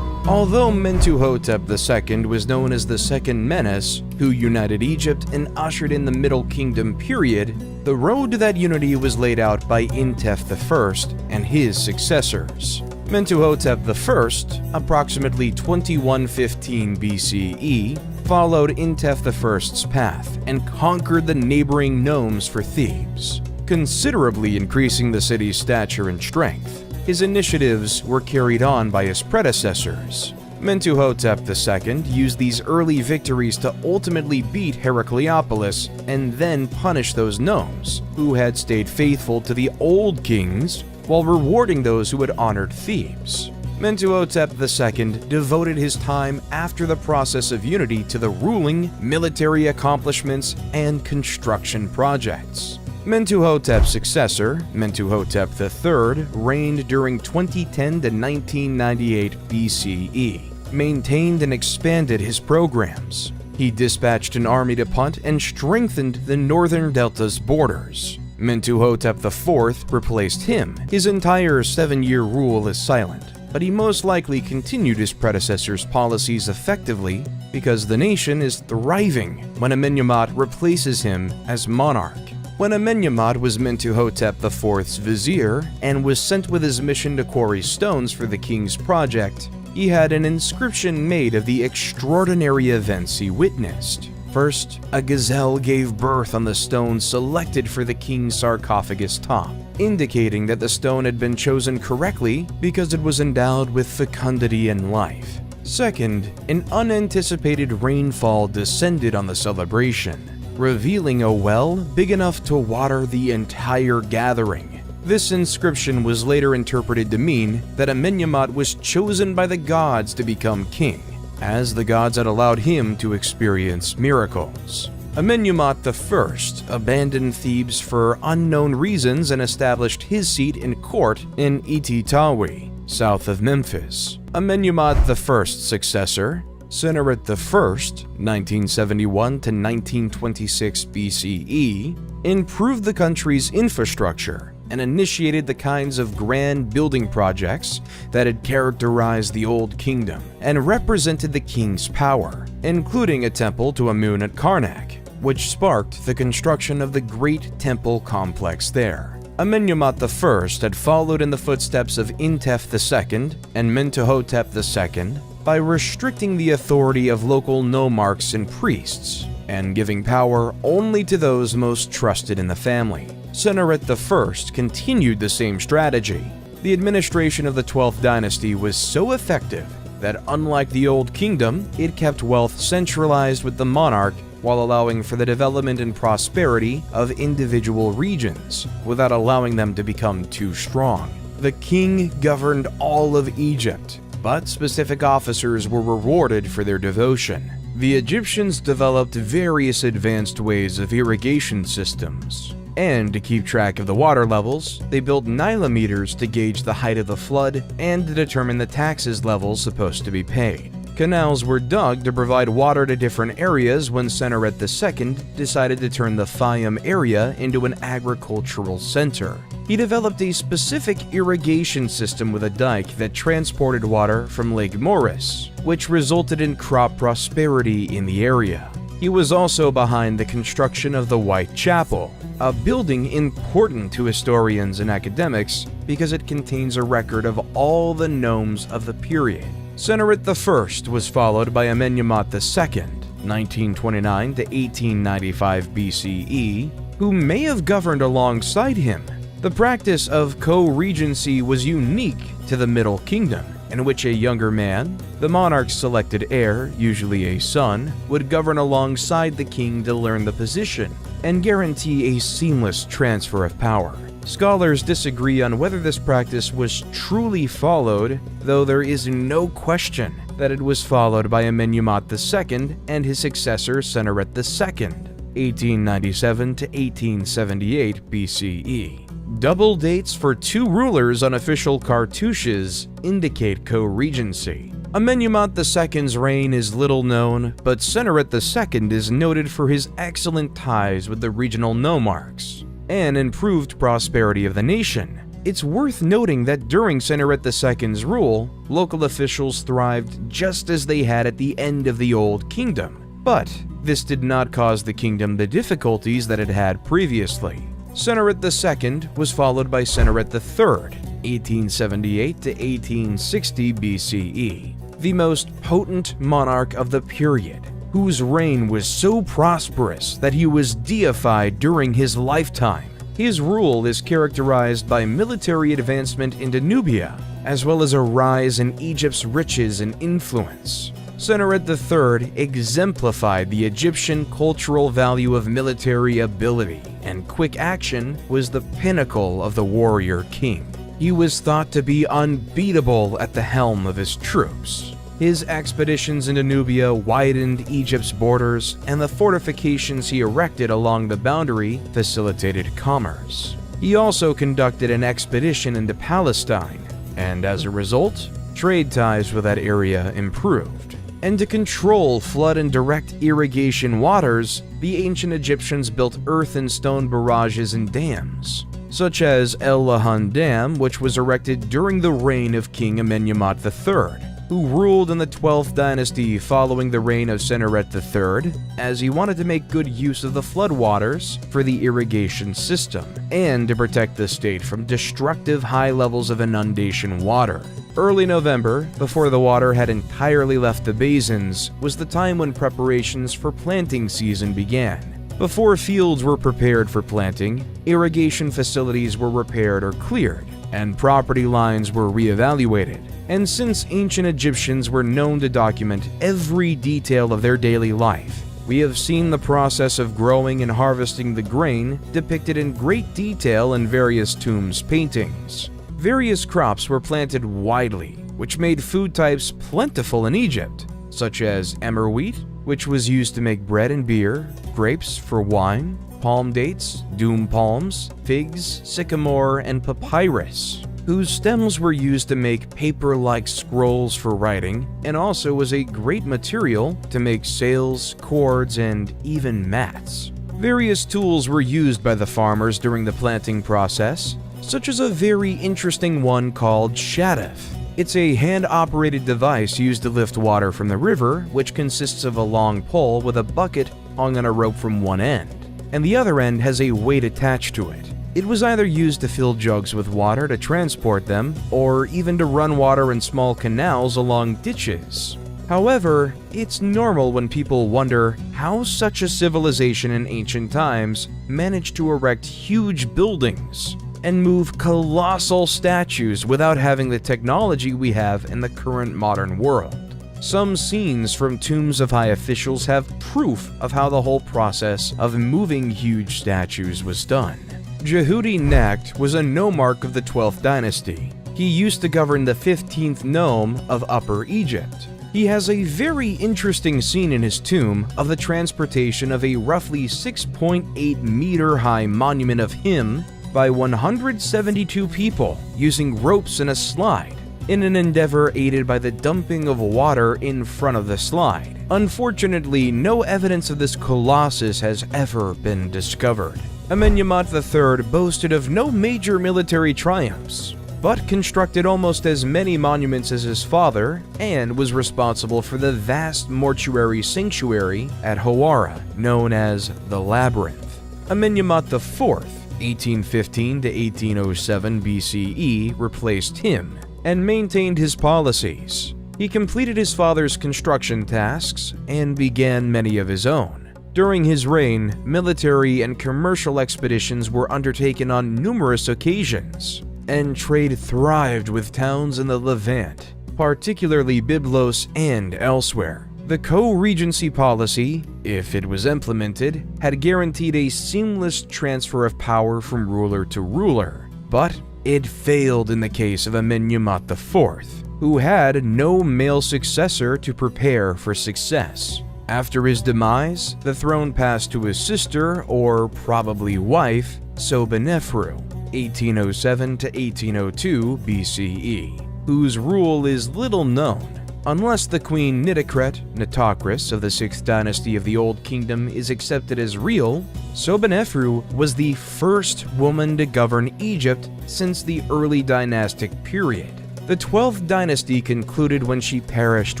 A: Although Mentuhotep II was known as the Second Menes, who united Egypt and ushered in the Middle Kingdom period, the road to that unity was laid out by Intef I and his successors. Mentuhotep I, approximately 2115 BCE, followed Intef I's path and conquered the neighboring nomes for Thebes, considerably increasing the city's stature and strength. His initiatives were carried on by his predecessors. Mentuhotep II used these early victories to ultimately beat Heracleopolis and then punish those nomes who had stayed faithful to the old kings while rewarding those who had honored Thebes. Mentuhotep II devoted his time after the process of unity to the ruling, military accomplishments, and construction projects. Mentuhotep's successor, Mentuhotep III, reigned during 2010 to 1998 BCE, maintained and expanded his programs. He dispatched an army to Punt and strengthened the northern delta's borders. Mentuhotep IV replaced him. His entire 7-year rule is silent, but he most likely continued his predecessor's policies effectively because the nation is thriving when Amenemhat replaces him as monarch. When Amenemhat was Mentuhotep IV's vizier and was sent with his mission to quarry stones for the king's project, he had an inscription made of the extraordinary events he witnessed. First, a gazelle gave birth on the stone selected for the king's sarcophagus top, indicating that the stone had been chosen correctly because it was endowed with fecundity and life. Second, an unanticipated rainfall descended on the celebration, revealing a well big enough to water the entire gathering. This inscription was later interpreted to mean that Amenemhat was chosen by the gods to become king, as the gods had allowed him to experience miracles. Amenemhat I abandoned Thebes for unknown reasons and established his seat in court in Ititawi, south of Memphis. Amenemhat I's successor, Sennacherib I, 1971 to 1926 BCE, improved the country's infrastructure and initiated the kinds of grand building projects that had characterized the Old Kingdom and represented the king's power, including a temple to Amun at Karnak, which sparked the construction of the Great Temple complex there. Amenemhat I had followed in the footsteps of Intef II and Mentuhotep II by restricting the authority of local nomarchs and priests, and giving power only to those most trusted in the family. Sennacherib I continued the same strategy. The administration of the 12th dynasty was so effective that, unlike the Old Kingdom, it kept wealth centralized with the monarch while allowing for the development and prosperity of individual regions, without allowing them to become too strong. The king governed all of Egypt, but specific officers were rewarded for their devotion. The Egyptians developed various advanced ways of irrigation systems, and to keep track of the water levels, they built nilometers to gauge the height of the flood and to determine the taxes levels supposed to be paid. Canals were dug to provide water to different areas when Sennaret II decided to turn the Fayum area into an agricultural center. He developed a specific irrigation system with a dike that transported water from Lake Moeris, which resulted in crop prosperity in the area. He was also behind the construction of the White Chapel, a building important to historians and academics because it contains a record of all the nomes of the period. Sennaret I was followed by Amenemhat II, 1929 to 1895 BCE, who may have governed alongside him. The practice of co-regency was unique to the Middle Kingdom, in which a younger man, the monarch's selected heir, usually a son, would govern alongside the king to learn the position and guarantee a seamless transfer of power. Scholars disagree on whether this practice was truly followed, though there is no question that it was followed by Amenemhat II and his successor Sennaret II, 1897 to 1878 BCE. Double dates for two rulers on official cartouches indicate co-regency. Amenemhat II's reign is little known, but Sennaret II is noted for his excellent ties with the regional nomarchs and improved prosperity of the nation. It's worth noting that during Sennaret II's rule, local officials thrived just as they had at the end of the Old Kingdom, but this did not cause the kingdom the difficulties that it had previously. Sennaret II was followed by Sennaret III, 1878 to 1860 BCE, the most potent monarch of the period, whose reign was so prosperous that he was deified during his lifetime. His rule is characterized by military advancement into Nubia, as well as a rise in Egypt's riches and influence. Sennaret III exemplified the Egyptian cultural value of military ability, and quick action was the pinnacle of the warrior king. He was thought to be unbeatable at the helm of his troops. His expeditions into Nubia widened Egypt's borders, and the fortifications he erected along the boundary facilitated commerce. He also conducted an expedition into Palestine, and as a result, trade ties with that area improved. And to control flood and direct irrigation waters, the ancient Egyptians built earth and stone barrages and dams, such as El Lahan Dam, which was erected during the reign of King Amenemhat III, who ruled in the 12th dynasty following the reign of Sennaret III, as he wanted to make good use of the floodwaters for the irrigation system, and to protect the state from destructive high levels of inundation water. Early November, before the water had entirely left the basins, was the time when preparations for planting season began. Before fields were prepared for planting, irrigation facilities were repaired or cleared, and property lines were reevaluated. And since ancient Egyptians were known to document every detail of their daily life, we have seen the process of growing and harvesting the grain depicted in great detail in various tombs paintings. Various crops were planted widely, which made food types plentiful in Egypt, such as emmer wheat, which was used to make bread and beer, grapes for wine, palm dates, doom palms, figs, sycamore, and papyrus, whose stems were used to make paper-like scrolls for writing, and also was a great material to make sails, cords, and even mats. Various tools were used by the farmers during the planting process, such as a very interesting one called shadaf. It's a hand-operated device used to lift water from the river, which consists of a long pole with a bucket hung on a rope from one end, and the other end has a weight attached to it. It was either used to fill jugs with water to transport them, or even to run water in small canals along ditches. However, it's normal when people wonder how such a civilization in ancient times managed to erect huge buildings and move colossal statues without having the technology we have in the current modern world. Some scenes from tombs of high officials have proof of how the whole process of moving huge statues was done. Jehudi Necht was a nomarch of the 12th dynasty. He used to govern the 15th nome of Upper Egypt. He has a very interesting scene in his tomb of the transportation of a roughly 6.8 meter high monument of him by 172 people using ropes and a slide. in an endeavor aided by the dumping of water in front of the slide. Unfortunately, no evidence of this colossus has ever been discovered. Amenemhat III boasted of no major military triumphs, but constructed almost as many monuments as his father and was responsible for the vast mortuary sanctuary at Hawara, known as the Labyrinth. Amenemhat IV, 1815 to 1807 BCE, replaced him and maintained his policies. He completed his father's construction tasks and began many of his own. During his reign, military and commercial expeditions were undertaken on numerous occasions, and trade thrived with towns in the Levant, particularly Byblos and elsewhere. The co-regency policy, if it was implemented, had guaranteed a seamless transfer of power from ruler to ruler, but it failed in the case of Amenemhat IV, who had no male successor to prepare for success. After his demise, the throne passed to his sister, or probably wife, Sobonefru, 1807 to 1802 BCE, whose rule is little known. Unless the Queen Nitocris of the 6th dynasty of the Old Kingdom is accepted as real, Sobonefru was the first woman to govern Egypt since the early dynastic period. The 12th dynasty concluded when she perished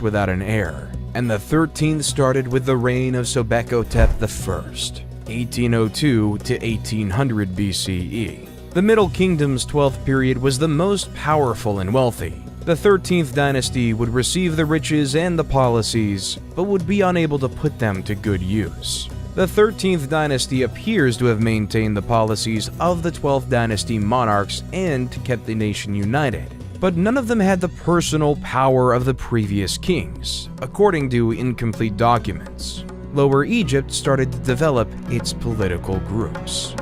A: without an heir, and the 13th started with the reign of Sobekotep I, 1802 to 1800 BCE. The Middle Kingdom's 12th period was the most powerful and wealthy. The 13th dynasty would receive the riches and the policies, but would be unable to put them to good use. The 13th dynasty appears to have maintained the policies of the 12th dynasty monarchs and kept the nation united, but none of them had the personal power of the previous kings, according to incomplete documents. Lower Egypt started to develop its political groups.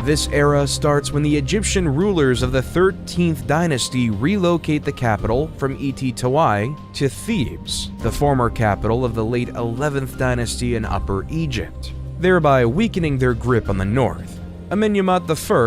A: This era starts when the Egyptian rulers of the 13th dynasty relocate the capital from Tawai to Thebes, the former capital of the late 11th dynasty in Upper Egypt, thereby weakening their grip on the north. Amenemhat I,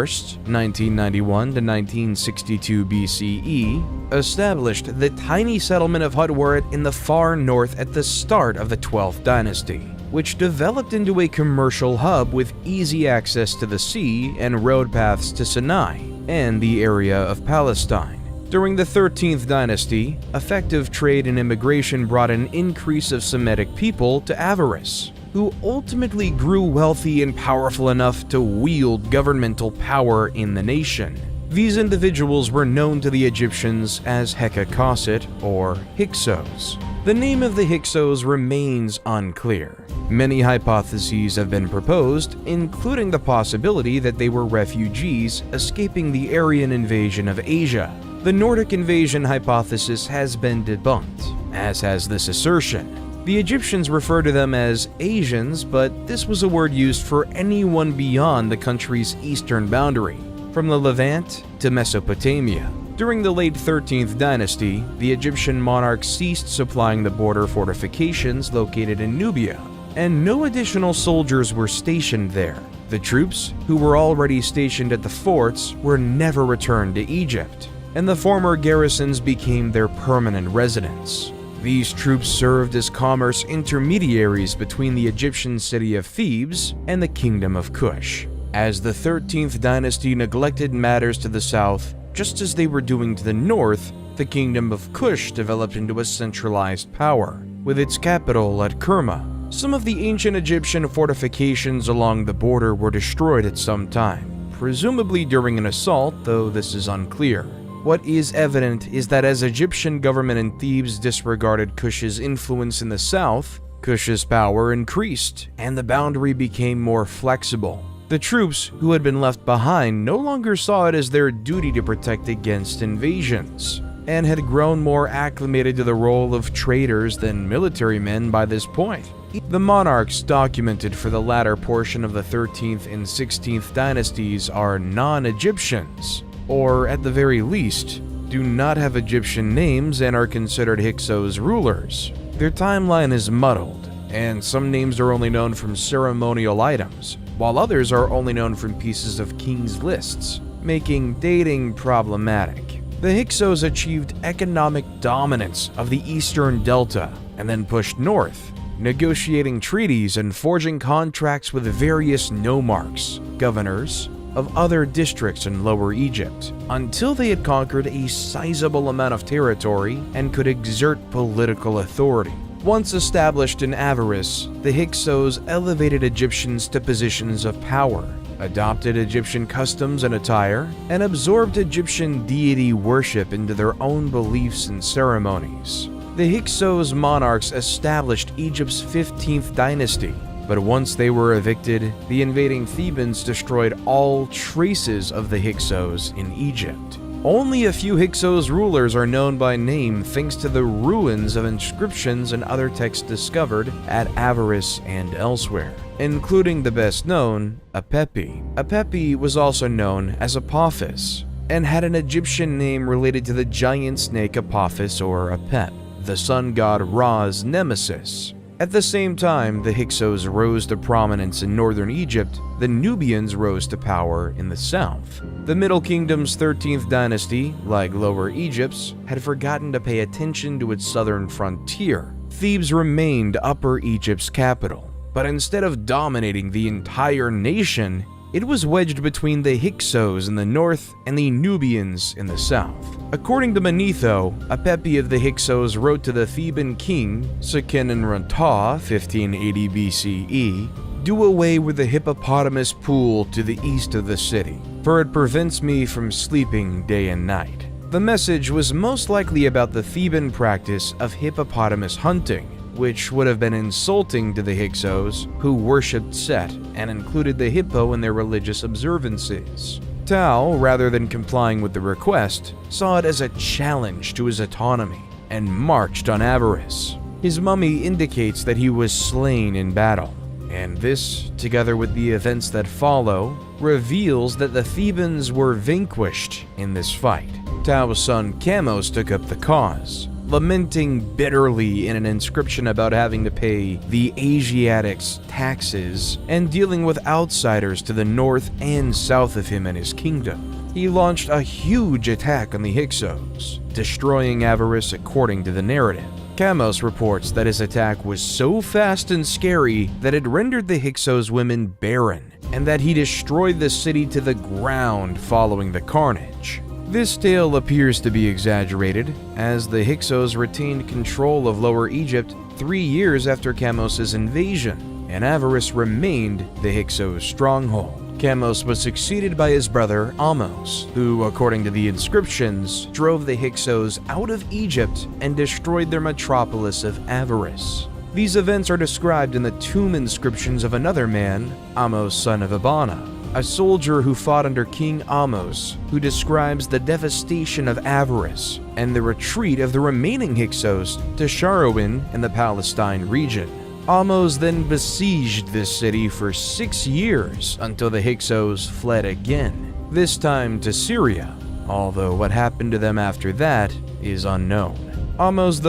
A: 1991 to 1962 BCE, established the tiny settlement of Hutwaret in the far north at the start of the 12th dynasty, which developed into a commercial hub with easy access to the sea and road paths to Sinai and the area of Palestine. During the 13th dynasty, effective trade and immigration brought an increase of Semitic people to Avaris, who ultimately grew wealthy and powerful enough to wield governmental power in the nation. These individuals were known to the Egyptians as Hekakosset or Hyksos. The name of the Hyksos remains unclear. Many hypotheses have been proposed, including the possibility that they were refugees escaping the Aryan invasion of Asia. The Nordic invasion hypothesis has been debunked, as has this assertion. The Egyptians refer to them as Asians, but this was a word used for anyone beyond the country's eastern boundary, from the Levant to Mesopotamia. During the late 13th dynasty, the Egyptian monarchs ceased supplying the border fortifications located in Nubia, and no additional soldiers were stationed there. The troops, who were already stationed at the forts, were never returned to Egypt, and the former garrisons became their permanent residence. These troops served as commerce intermediaries between the Egyptian city of Thebes and the Kingdom of Kush. As the 13th dynasty neglected matters to the south, just as they were doing to the north, the Kingdom of Kush developed into a centralized power, with its capital at Kerma. Some of the ancient Egyptian fortifications along the border were destroyed at some time, presumably during an assault, though this is unclear. What is evident is that as Egyptian government in Thebes disregarded Kush's influence in the south, Kush's power increased, and the boundary became more flexible. The troops who had been left behind no longer saw it as their duty to protect against invasions, and had grown more acclimated to the role of traders than military men by this point. The monarchs documented for the latter portion of the 13th and 16th dynasties are non-Egyptians, or at the very least, do not have Egyptian names and are considered Hyksos rulers. Their timeline is muddled, and some names are only known from ceremonial items, while others are only known from pieces of kings' lists, making dating problematic. The Hyksos achieved economic dominance of the eastern delta and then pushed north, negotiating treaties and forging contracts with various nomarchs, governors, of other districts in Lower Egypt, until they had conquered a sizable amount of territory and could exert political authority. Once established in Avaris, the Hyksos elevated Egyptians to positions of power, adopted Egyptian customs and attire, and absorbed Egyptian deity worship into their own beliefs and ceremonies. The Hyksos monarchs established Egypt's 15th dynasty, but once they were evicted, the invading Thebans destroyed all traces of the Hyksos in Egypt. Only a few Hyksos rulers are known by name thanks to the ruins of inscriptions and other texts discovered at Avaris and elsewhere, including the best known, Apepi. Apepi was also known as Apophis, and had an Egyptian name related to the giant snake Apophis or Apep, the sun god Ra's nemesis. At the same time the Hyksos rose to prominence in northern Egypt, the Nubians rose to power in the south. The Middle Kingdom's 13th dynasty, like Lower Egypt's, had forgotten to pay attention to its southern frontier. Thebes remained Upper Egypt's capital, but instead of dominating the entire nation, it was wedged between the Hyksos in the north and the Nubians in the south. According to Manetho, Apepi of the Hyksos wrote to the Theban king, Seqenenrunta, 1580 BCE, "Do away with the hippopotamus pool to the east of the city, for it prevents me from sleeping day and night." The message was most likely about the Theban practice of hippopotamus hunting, which would have been insulting to the Hyksos, who worshipped Set and included the hippo in their religious observances. Tao, rather than complying with the request, saw it as a challenge to his autonomy and marched on Avaris. His mummy indicates that he was slain in battle, and this, together with the events that follow, reveals that the Thebans were vanquished in this fight. Tao's son Chamos took up the cause, lamenting bitterly in an inscription about having to pay the Asiatics taxes and dealing with outsiders to the north and south of him and his kingdom. He launched a huge attack on the Hyksos, destroying Avaris according to the narrative. Chamos reports that his attack was so fast and scary that it rendered the Hyksos women barren, and that he destroyed the city to the ground following the carnage. This tale appears to be exaggerated, as the Hyksos retained control of Lower Egypt 3 years after Chamos' invasion, and Avaris remained the Hyksos' stronghold. Chamos was succeeded by his brother Ahmose, who, according to the inscriptions, drove the Hyksos out of Egypt and destroyed their metropolis of Avaris. These events are described in the tomb inscriptions of another man, Ahmose son of Abana, a soldier who fought under King Ahmose, who describes the devastation of Avaris and the retreat of the remaining Hyksos to Sharawin in the Palestine region. Ahmose then besieged this city for 6 years until the Hyksos fled again, this time to Syria, although what happened to them after that is unknown. Ahmose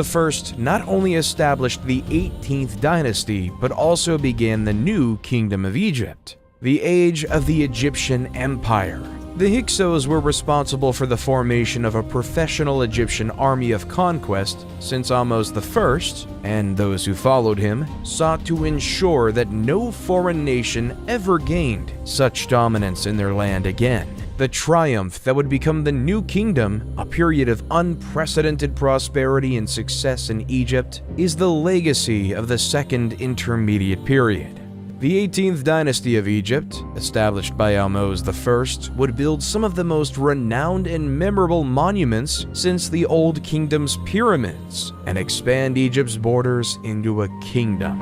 A: I not only established the 18th dynasty, but also began the new Kingdom of Egypt, the age of the Egyptian Empire. The Hyksos were responsible for the formation of a professional Egyptian army of conquest, since Ahmose I, and those who followed him, sought to ensure that no foreign nation ever gained such dominance in their land again. The triumph that would become the new kingdom, a period of unprecedented prosperity and success in Egypt, is the legacy of the Second Intermediate Period. The 18th dynasty of Egypt, established by Ahmose I, would build some of the most renowned and memorable monuments since the Old Kingdom's pyramids, and expand Egypt's borders into a kingdom.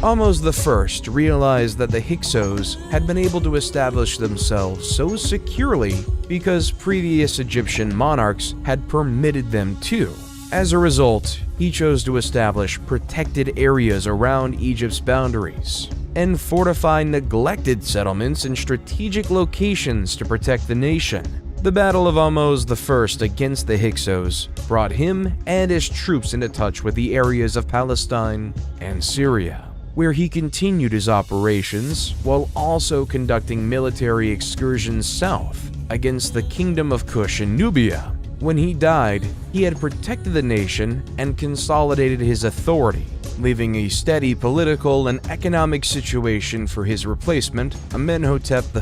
A: Ahmose I realized that the Hyksos had been able to establish themselves so securely because previous Egyptian monarchs had permitted them to. As a result, he chose to establish protected areas around Egypt's boundaries and fortify neglected settlements in strategic locations to protect the nation. The Battle of Ahmose I against the Hyksos brought him and his troops into touch with the areas of Palestine and Syria, where he continued his operations while also conducting military excursions south against the Kingdom of Kush in Nubia. When he died, he had protected the nation and consolidated his authority, leaving a steady political and economic situation for his replacement, Amenhotep I,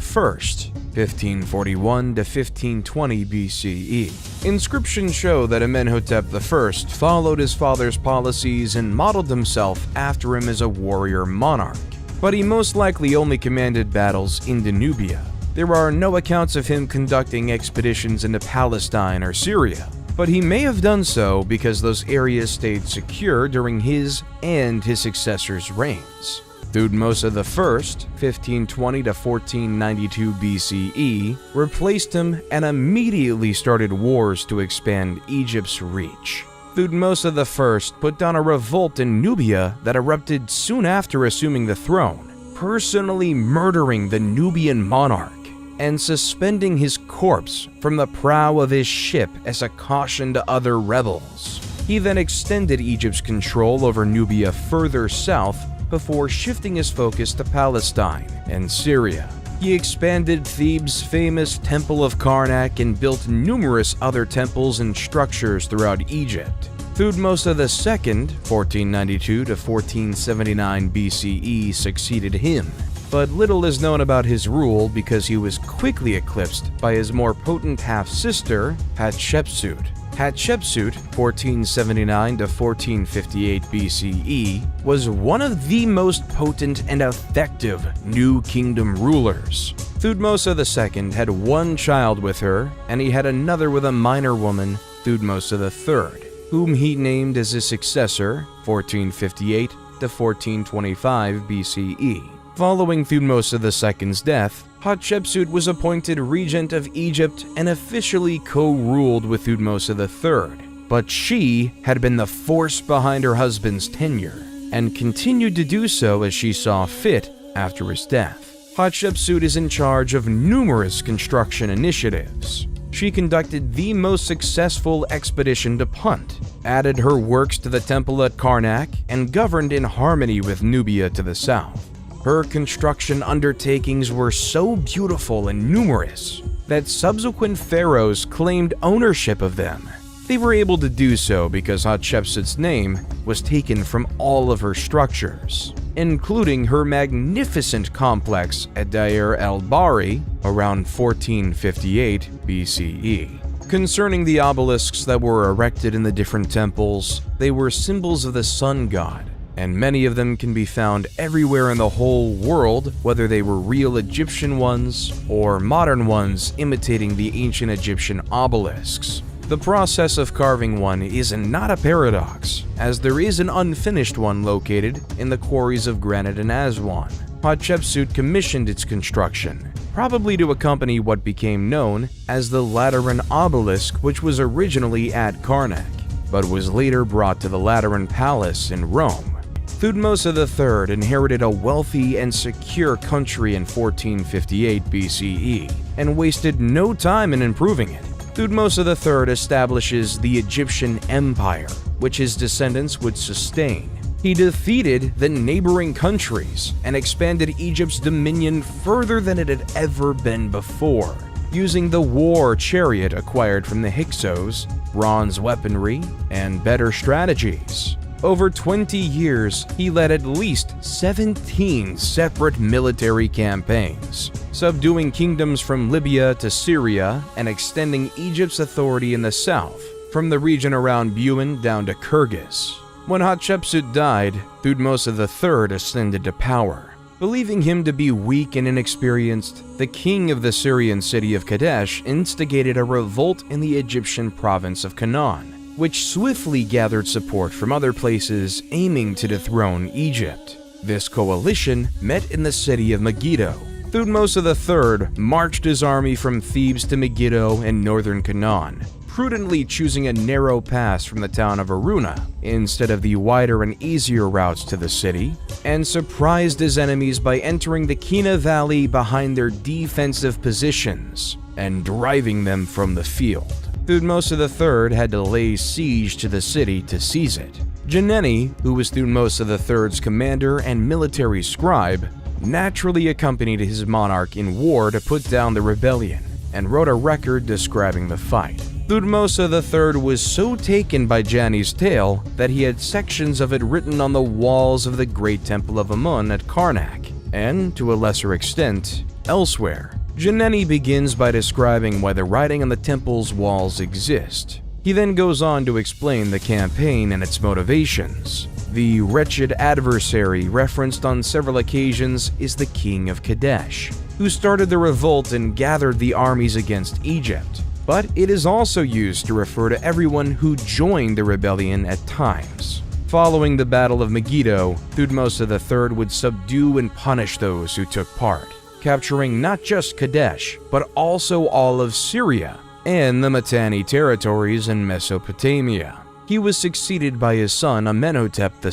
A: 1541 to 1520 BCE. Inscriptions show that Amenhotep I followed his father's policies and modeled himself after him as a warrior monarch, but he most likely only commanded battles in Nubia. There are no accounts of him conducting expeditions into Palestine or Syria, but he may have done so because those areas stayed secure during his and his successors' reigns. Thutmose I, 1520 to 1492 BCE, replaced him and immediately started wars to expand Egypt's reach. Thutmose I put down a revolt in Nubia that erupted soon after assuming the throne, personally murdering the Nubian monarch and suspending his corpse from the prow of his ship as a caution to other rebels. He then extended Egypt's control over Nubia further south before shifting his focus to Palestine and Syria. He expanded Thebes' famous Temple of Karnak and built numerous other temples and structures throughout Egypt. Thutmose II, 1492 to 1479 BCE, succeeded him, but little is known about his rule because he was quickly eclipsed by his more potent half-sister, Hatshepsut. Hatshepsut, 1479 to 1458 BCE, was one of the most potent and effective New Kingdom rulers. Thutmose II had one child with her, and he had another with a minor woman, Thutmose III, whom he named as his successor, 1458 to 1425 BCE. Following Thutmose II's death, Hatshepsut was appointed regent of Egypt and officially co-ruled with Thutmose III, but she had been the force behind her husband's tenure and continued to do so as she saw fit after his death. Hatshepsut is in charge of numerous construction initiatives. She conducted the most successful expedition to Punt, added her works to the temple at Karnak, and governed in harmony with Nubia to the south. Her construction undertakings were so beautiful and numerous that subsequent pharaohs claimed ownership of them. They were able to do so because Hatshepsut's name was taken from all of her structures, including her magnificent complex at Deir el-Bahari around 1458 BCE. Concerning the obelisks that were erected in the different temples, they were symbols of the sun god, and many of them can be found everywhere in the whole world, whether they were real Egyptian ones or modern ones imitating the ancient Egyptian obelisks. The process of carving one is not a paradox, as there is an unfinished one located in the quarries of granite in Aswan. Hatshepsut commissioned its construction, probably to accompany what became known as the Lateran obelisk, which was originally at Karnak, but was later brought to the Lateran Palace in Rome. Thutmose III inherited a wealthy and secure country in 1458 BCE and wasted no time in improving it. Thutmose III establishes the Egyptian Empire, which his descendants would sustain. He defeated the neighboring countries and expanded Egypt's dominion further than it had ever been before, using the war chariot acquired from the Hyksos, bronze weaponry, and better strategies. Over 20 years, he led at least 17 separate military campaigns, subduing kingdoms from Libya to Syria and extending Egypt's authority in the south, from the region around Buin down to Kyrgyz. When Hatshepsut died, Thutmose III ascended to power. Believing him to be weak and inexperienced, the king of the Syrian city of Kadesh instigated a revolt in the Egyptian province of Canaan, which swiftly gathered support from other places aiming to dethrone Egypt. This coalition met in the city of Megiddo. Thutmose III marched his army from Thebes to Megiddo in northern Canaan, prudently choosing a narrow pass from the town of Aruna instead of the wider and easier routes to the city, and surprised his enemies by entering the Kina Valley behind their defensive positions and driving them from the field. Thutmose III had to lay siege to the city to seize it. Geneni, who was Thutmose III's commander and military scribe, naturally accompanied his monarch in war to put down the rebellion, and wrote a record describing the fight. Thutmose III was so taken by Jani's tale that he had sections of it written on the walls of the great temple of Amun at Karnak, and, to a lesser extent, elsewhere. Geneni begins by describing why the writing on the temple's walls exist. He then goes on to explain the campaign and its motivations. The wretched adversary referenced on several occasions is the king of Kadesh, who started the revolt and gathered the armies against Egypt. But it is also used to refer to everyone who joined the rebellion at times. Following the Battle of Megiddo, Thutmose III would subdue and punish those who took part, capturing not just Kadesh, but also all of Syria and the Mitanni territories in Mesopotamia. He was succeeded by his son Amenhotep II,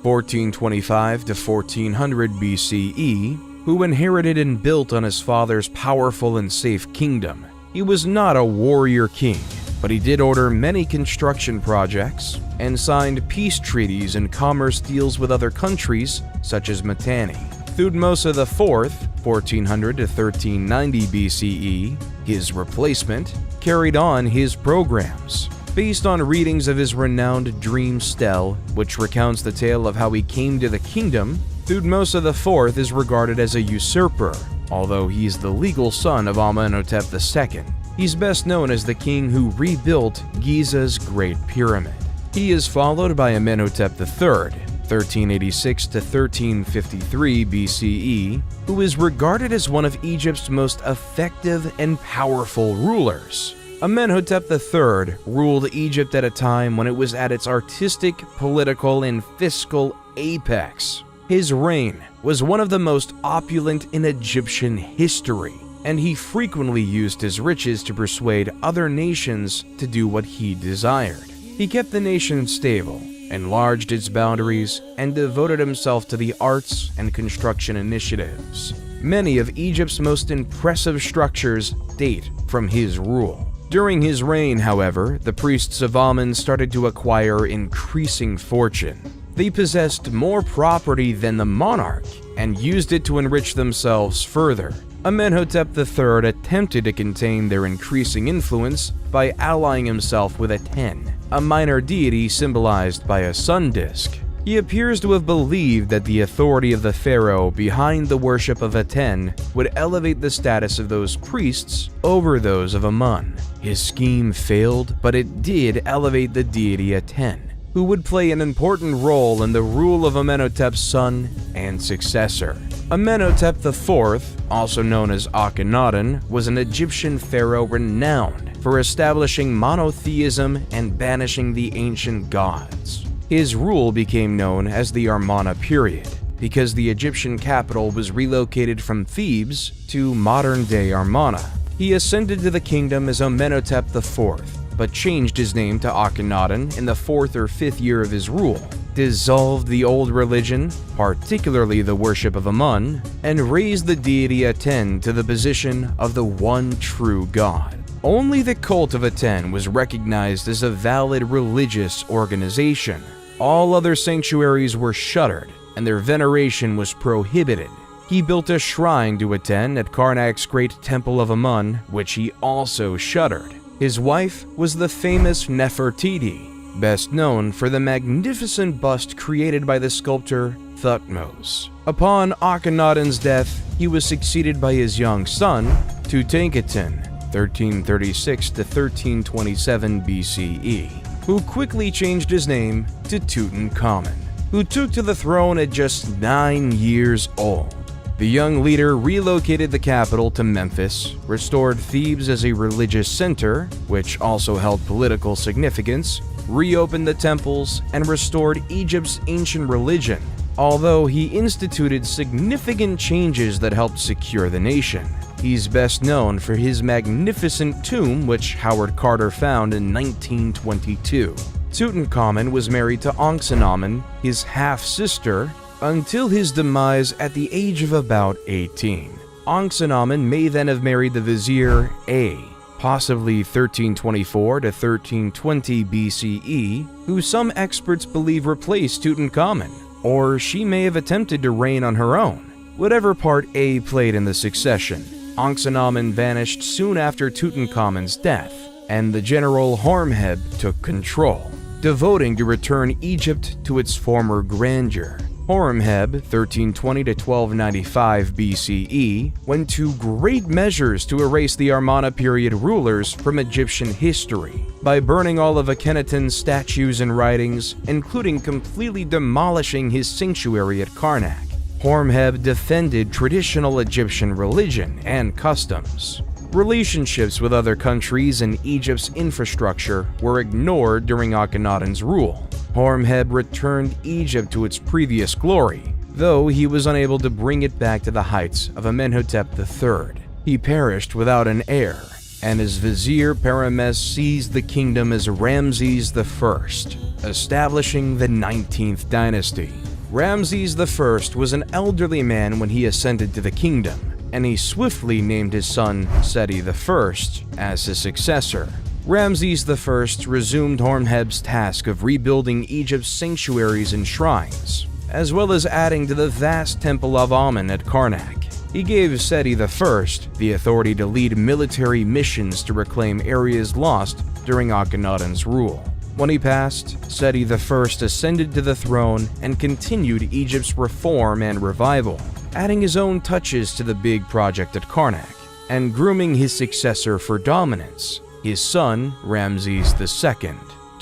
A: 1425 to 1400 BCE, who inherited and built on his father's powerful and safe kingdom. He was not a warrior king, but he did order many construction projects and signed peace treaties and commerce deals with other countries, such as Mitanni. Thutmose IV, 1400 to 1390 BCE, his replacement, carried on his programs. Based on readings of his renowned Dream Stele, which recounts the tale of how he came to the kingdom, Thutmose IV is regarded as a usurper, although he's the legal son of Amenhotep II. He's best known as the king who rebuilt Giza's Great Pyramid. He is followed by Amenhotep III, 1386 to 1353 BCE, who is regarded as one of Egypt's most effective and powerful rulers. Amenhotep III ruled Egypt at a time when it was at its artistic, political, and fiscal apex. His reign was one of the most opulent in Egyptian history, and he frequently used his riches to persuade other nations to do what he desired. He kept the nation stable, enlarged its boundaries, and devoted himself to the arts and construction initiatives. Many of Egypt's most impressive structures date from his rule. During his reign, however, the priests of Amun started to acquire increasing fortune. They possessed more property than the monarch and used it to enrich themselves further. Amenhotep III attempted to contain their increasing influence by allying himself with Aten, a minor deity symbolized by a sun disk. He appears to have believed that the authority of the pharaoh behind the worship of Aten would elevate the status of those priests over those of Amun. His scheme failed, but it did elevate the deity Aten, who would play an important role in the rule of Amenhotep's son and successor. Amenhotep IV, also known as Akhenaten, was an Egyptian pharaoh renowned for establishing monotheism and banishing the ancient gods. His rule became known as the Amarna period because the Egyptian capital was relocated from Thebes to modern-day Amarna. He ascended to the kingdom as Amenhotep IV, but changed his name to Akhenaten in the 4th or 5th year of his rule, dissolved the old religion, particularly the worship of Amun, and raised the deity Aten to the position of the one true god. Only the cult of Aten was recognized as a valid religious organization. All other sanctuaries were shuttered, and their veneration was prohibited. He built a shrine to Aten at Karnak's great Temple of Amun, which he also shuttered. His wife was the famous Nefertiti, best known for the magnificent bust created by the sculptor Thutmose. Upon Akhenaten's death, he was succeeded by his young son, Tutankhaten, 1336 to 1327 BCE, who quickly changed his name to Tutankhamun, who took to the throne at just 9 years old. The young leader relocated the capital to Memphis, restored Thebes as a religious center, which also held political significance, reopened the temples, and restored Egypt's ancient religion. although he instituted significant changes that helped secure the nation. He's best known for his magnificent tomb, which Howard Carter found in 1922. Tutankhamun was married to Ankhsenamun, his half-sister, until his demise at the age of about 18. Ankhsenamun may then have married the vizier A, possibly 1324 to 1320 BCE, who some experts believe replaced Tutankhamun, or she may have attempted to reign on her own. Whatever part A played in the succession, Ankhsenamun vanished soon after Tutankhamun's death, and the general Horemheb took control, devoting to return Egypt to its former grandeur. Horemheb, 1320 to 1295 BCE, went to great measures to erase the Amarna period rulers from Egyptian history by burning all of Akhenaten's statues and writings, including completely demolishing his sanctuary at Karnak. Horemheb defended traditional Egyptian religion and customs. Relationships with other countries and Egypt's infrastructure were ignored during Akhenaten's rule. Horemheb returned Egypt to its previous glory, though he was unable to bring it back to the heights of Amenhotep III. He perished without an heir, and his vizier Parames seized the kingdom as Ramses I, establishing the 19th dynasty. Ramses I was an elderly man when he ascended to the kingdom, and he swiftly named his son Seti I as his successor. Ramses I resumed Horemheb's task of rebuilding Egypt's sanctuaries and shrines, as well as adding to the vast Temple of Amun at Karnak. He gave Seti I the authority to lead military missions to reclaim areas lost during Akhenaten's rule. When he passed, Seti I ascended to the throne and continued Egypt's reform and revival, adding his own touches to the big project at Karnak, and grooming his successor for dominance, his son Ramses II,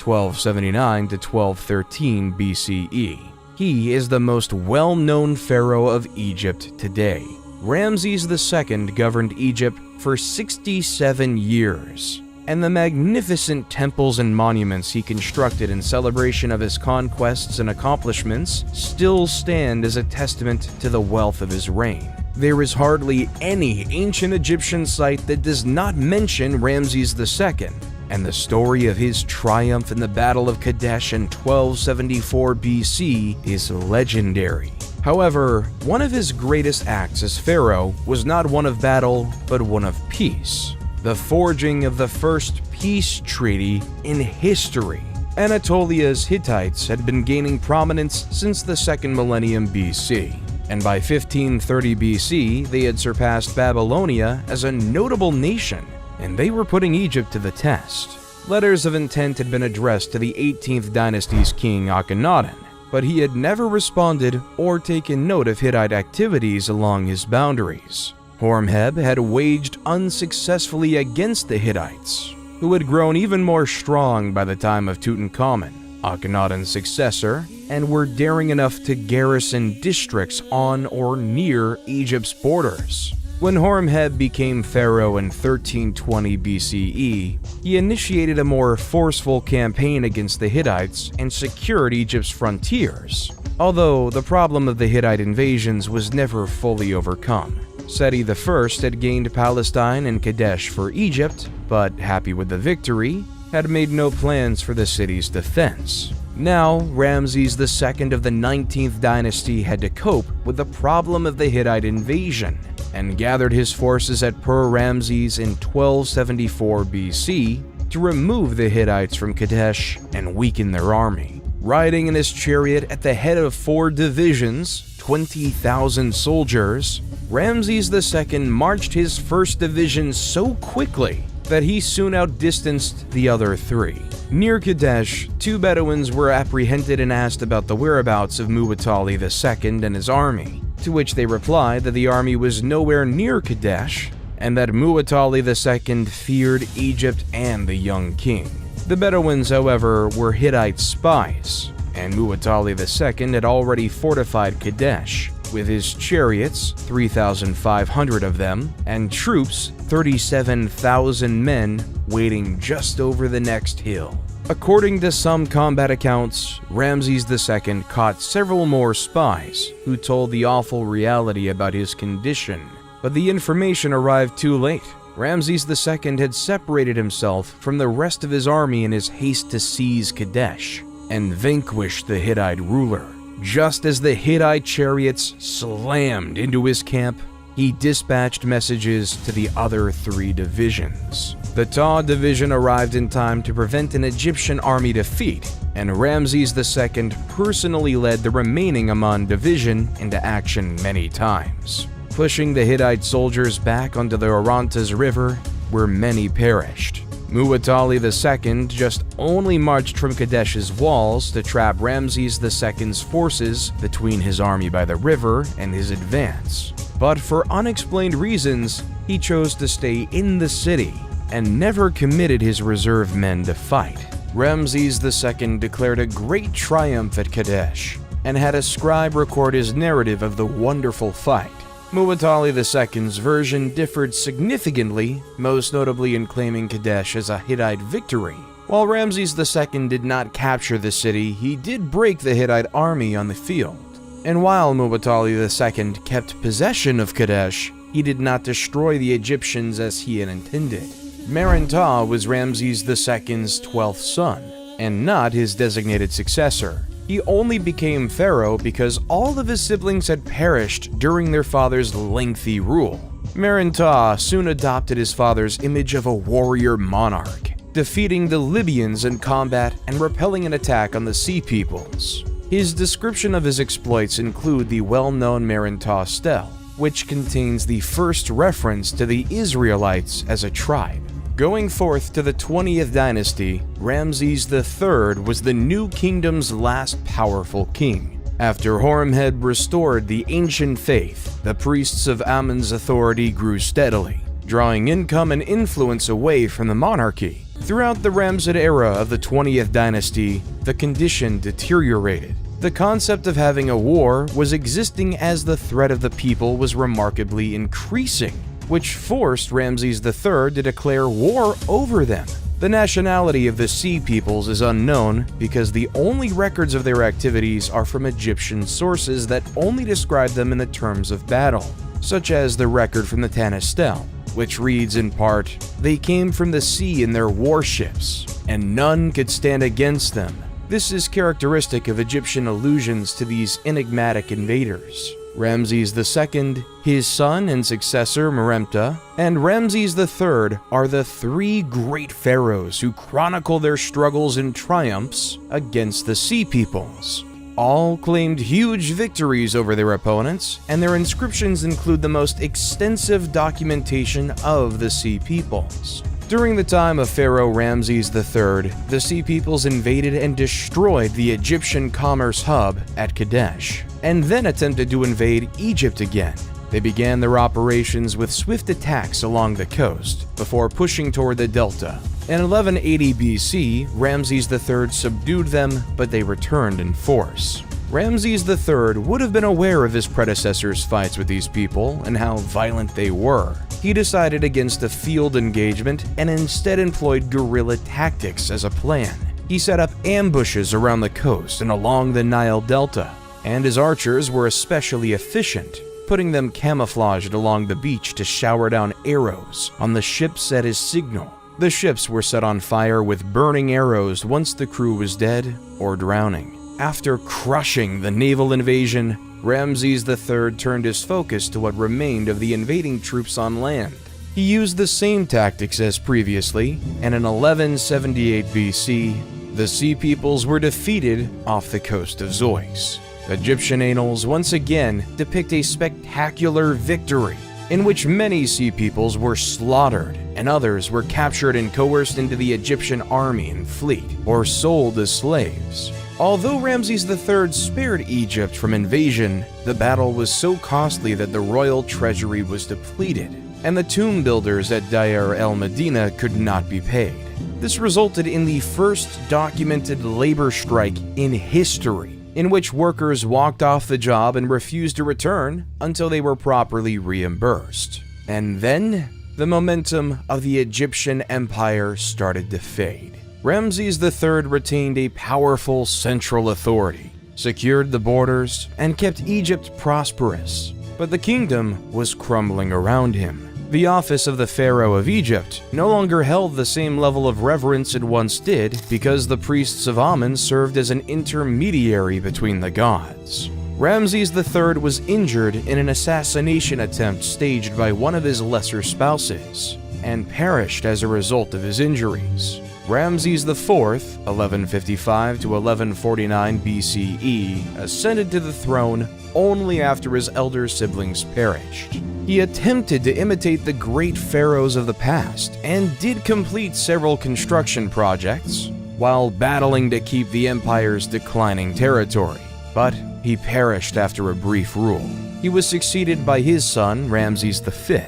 A: 1279 to 1213 BCE. He is the most well-known pharaoh of Egypt today. Ramses II governed Egypt for 67 years, and the magnificent temples and monuments he constructed in celebration of his conquests and accomplishments still stand as a testament to the wealth of his reign. There is hardly any ancient Egyptian site that does not mention Ramses II, and the story of his triumph in the Battle of Kadesh in 1274 BC is legendary. However, one of his greatest acts as pharaoh was not one of battle, but one of peace. The forging of the first peace treaty in history. Anatolia's Hittites had been gaining prominence since the 2nd millennium BC, and by 1530 BC they had surpassed Babylonia as a notable nation, and they were putting Egypt to the test. Letters of intent had been addressed to the 18th dynasty's king Akhenaten, but he had never responded or taken note of Hittite activities along his boundaries. Horemheb had waged unsuccessfully against the Hittites, who had grown even more strong by the time of Tutankhamun, Akhenaten's successor, and were daring enough to garrison districts on or near Egypt's borders. When Horemheb became pharaoh in 1320 BCE, he initiated a more forceful campaign against the Hittites and secured Egypt's frontiers, although the problem of the Hittite invasions was never fully overcome. Seti I had gained Palestine and Kadesh for Egypt, but happy with the victory, had made no plans for the city's defense. Now, Ramses II of the 19th dynasty had to cope with the problem of the Hittite invasion, and gathered his forces at Pur-Ramses in 1274 BC to remove the Hittites from Kadesh and weaken their army. Riding in his chariot at the head of 4 divisions, 20,000 soldiers, Ramses II marched his first division so quickly that he soon outdistanced the other 3. Near Kadesh, 2 Bedouins were apprehended and asked about the whereabouts of Muwatalli II and his army, to which they replied that the army was nowhere near Kadesh and that Muwatalli II feared Egypt and the young king. The Bedouins, however, were Hittite spies, and Muwatalli II had already fortified Kadesh, with his chariots, 3,500 of them, and troops, 37,000 men, waiting just over the next hill. According to some combat accounts, Ramses II caught several more spies who told the awful reality about his condition, but the information arrived too late. Ramses II had separated himself from the rest of his army in his haste to seize Kadesh and vanquish the Hittite ruler. Just as the Hittite chariots slammed into his camp, he dispatched messages to the other 3 divisions. The Taw division arrived in time to prevent an Egyptian army defeat, and Ramses II personally led the remaining Amman division into action many times, pushing the Hittite soldiers back onto the Orontes River, where many perished. Muwatalli II just only marched from Kadesh's walls to trap Ramses II's forces between his army by the river and his advance. But for unexplained reasons, he chose to stay in the city and never committed his reserve men to fight. Ramses II declared a great triumph at Kadesh and had a scribe record his narrative of the wonderful fight. Muwatalli II's version differed significantly, most notably in claiming Kadesh as a Hittite victory. While Ramses II did not capture the city, he did break the Hittite army on the field. And while Muwatalli II kept possession of Kadesh, he did not destroy the Egyptians as he had intended. Meren-Ptah was Ramses II's 12th son, and not his designated successor. He only became pharaoh because all of his siblings had perished during their father's lengthy rule. Meren-Ptah soon adopted his father's image of a warrior monarch, defeating the Libyans in combat and repelling an attack on the Sea Peoples. His description of his exploits include the well-known Meren-Ptah stele, which contains the first reference to the Israelites as a tribe. Going forth to the 20th dynasty, Ramses III was the new kingdom's last powerful king. After Horemheb restored the ancient faith, the priests of Ammon's authority grew steadily, drawing income and influence away from the monarchy. Throughout the Ramessid era of the 20th dynasty, the condition deteriorated. The concept of having a war was existing as the threat of the people was remarkably increasing, which forced Ramses III to declare war over them. The nationality of the Sea Peoples is unknown because the only records of their activities are from Egyptian sources that only describe them in the terms of battle, such as the record from the Tanis stele, which reads in part, "They came from the sea in their warships, and none could stand against them." This is characteristic of Egyptian allusions to these enigmatic invaders. Ramses II, his son and successor Meren-Ptah, and Ramses III are the 3 great pharaohs who chronicle their struggles and triumphs against the Sea Peoples. All claimed huge victories over their opponents, and their inscriptions include the most extensive documentation of the Sea Peoples. During the time of Pharaoh Ramses III, the Sea Peoples invaded and destroyed the Egyptian commerce hub at Kadesh, and then attempted to invade Egypt again. They began their operations with swift attacks along the coast, before pushing toward the delta. In 1180 BC, Ramses III subdued them, but they returned in force. Ramses III would have been aware of his predecessors' fights with these people and how violent they were. He decided against a field engagement and instead employed guerrilla tactics as a plan. He set up ambushes around the coast and along the Nile Delta, and his archers were especially efficient, putting them camouflaged along the beach to shower down arrows on the ships at his signal. The ships were set on fire with burning arrows once the crew was dead or drowning. After crushing the naval invasion, Ramses III turned his focus to what remained of the invading troops on land. He used the same tactics as previously, and in 1178 BC, the Sea Peoples were defeated off the coast of Zeus. Egyptian annals once again depict a spectacular victory, in which many Sea Peoples were slaughtered and others were captured and coerced into the Egyptian army and fleet, or sold as slaves. Although Ramses III spared Egypt from invasion, the battle was so costly that the royal treasury was depleted, and the tomb builders at Deir el-Medina could not be paid. This resulted in the first documented labor strike in history, in which workers walked off the job and refused to return until they were properly reimbursed. And then, the momentum of the Egyptian empire started to fade. Ramses III retained a powerful central authority, secured the borders, and kept Egypt prosperous. But the kingdom was crumbling around him. The office of the Pharaoh of Egypt no longer held the same level of reverence it once did because the priests of Amun served as an intermediary between the gods. Ramses III was injured in an assassination attempt staged by one of his lesser spouses, and perished as a result of his injuries. Ramses IV, 1155 to 1149 BCE, ascended to the throne only after his elder siblings perished. He attempted to imitate the great pharaohs of the past and did complete several construction projects while battling to keep the empire's declining territory, but he perished after a brief rule. He was succeeded by his son, Ramses V,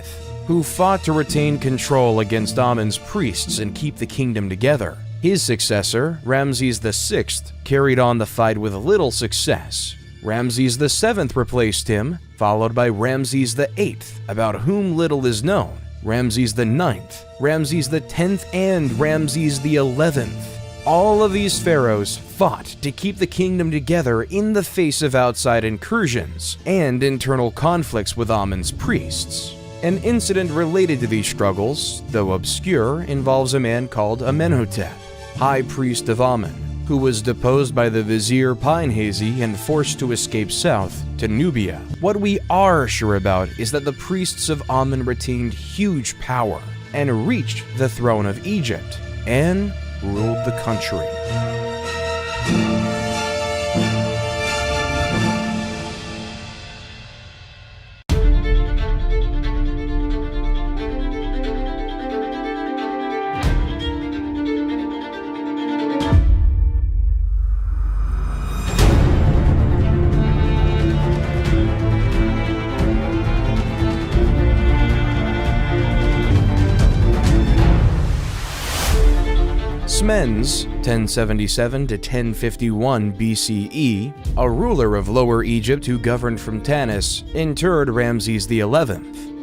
A: who fought to retain control against Amun's priests and keep the kingdom together. His successor, Ramses VI, carried on the fight with little success. Ramses VII replaced him, followed by Ramses VIII, about whom little is known, Ramses IX, Ramses X, and Ramses XI. All of these pharaohs fought to keep the kingdom together in the face of outside incursions and internal conflicts with Amun's priests. An incident related to these struggles, though obscure, involves a man called Amenhotep, high priest of Amun, who was deposed by the vizier Pinehazy and forced to escape south to Nubia. What we are sure about is that the priests of Amun retained huge power and reached the throne of Egypt and ruled the country. Smendes, 1077 to 1051 BCE, a ruler of Lower Egypt who governed from Tanis, interred Ramses XI.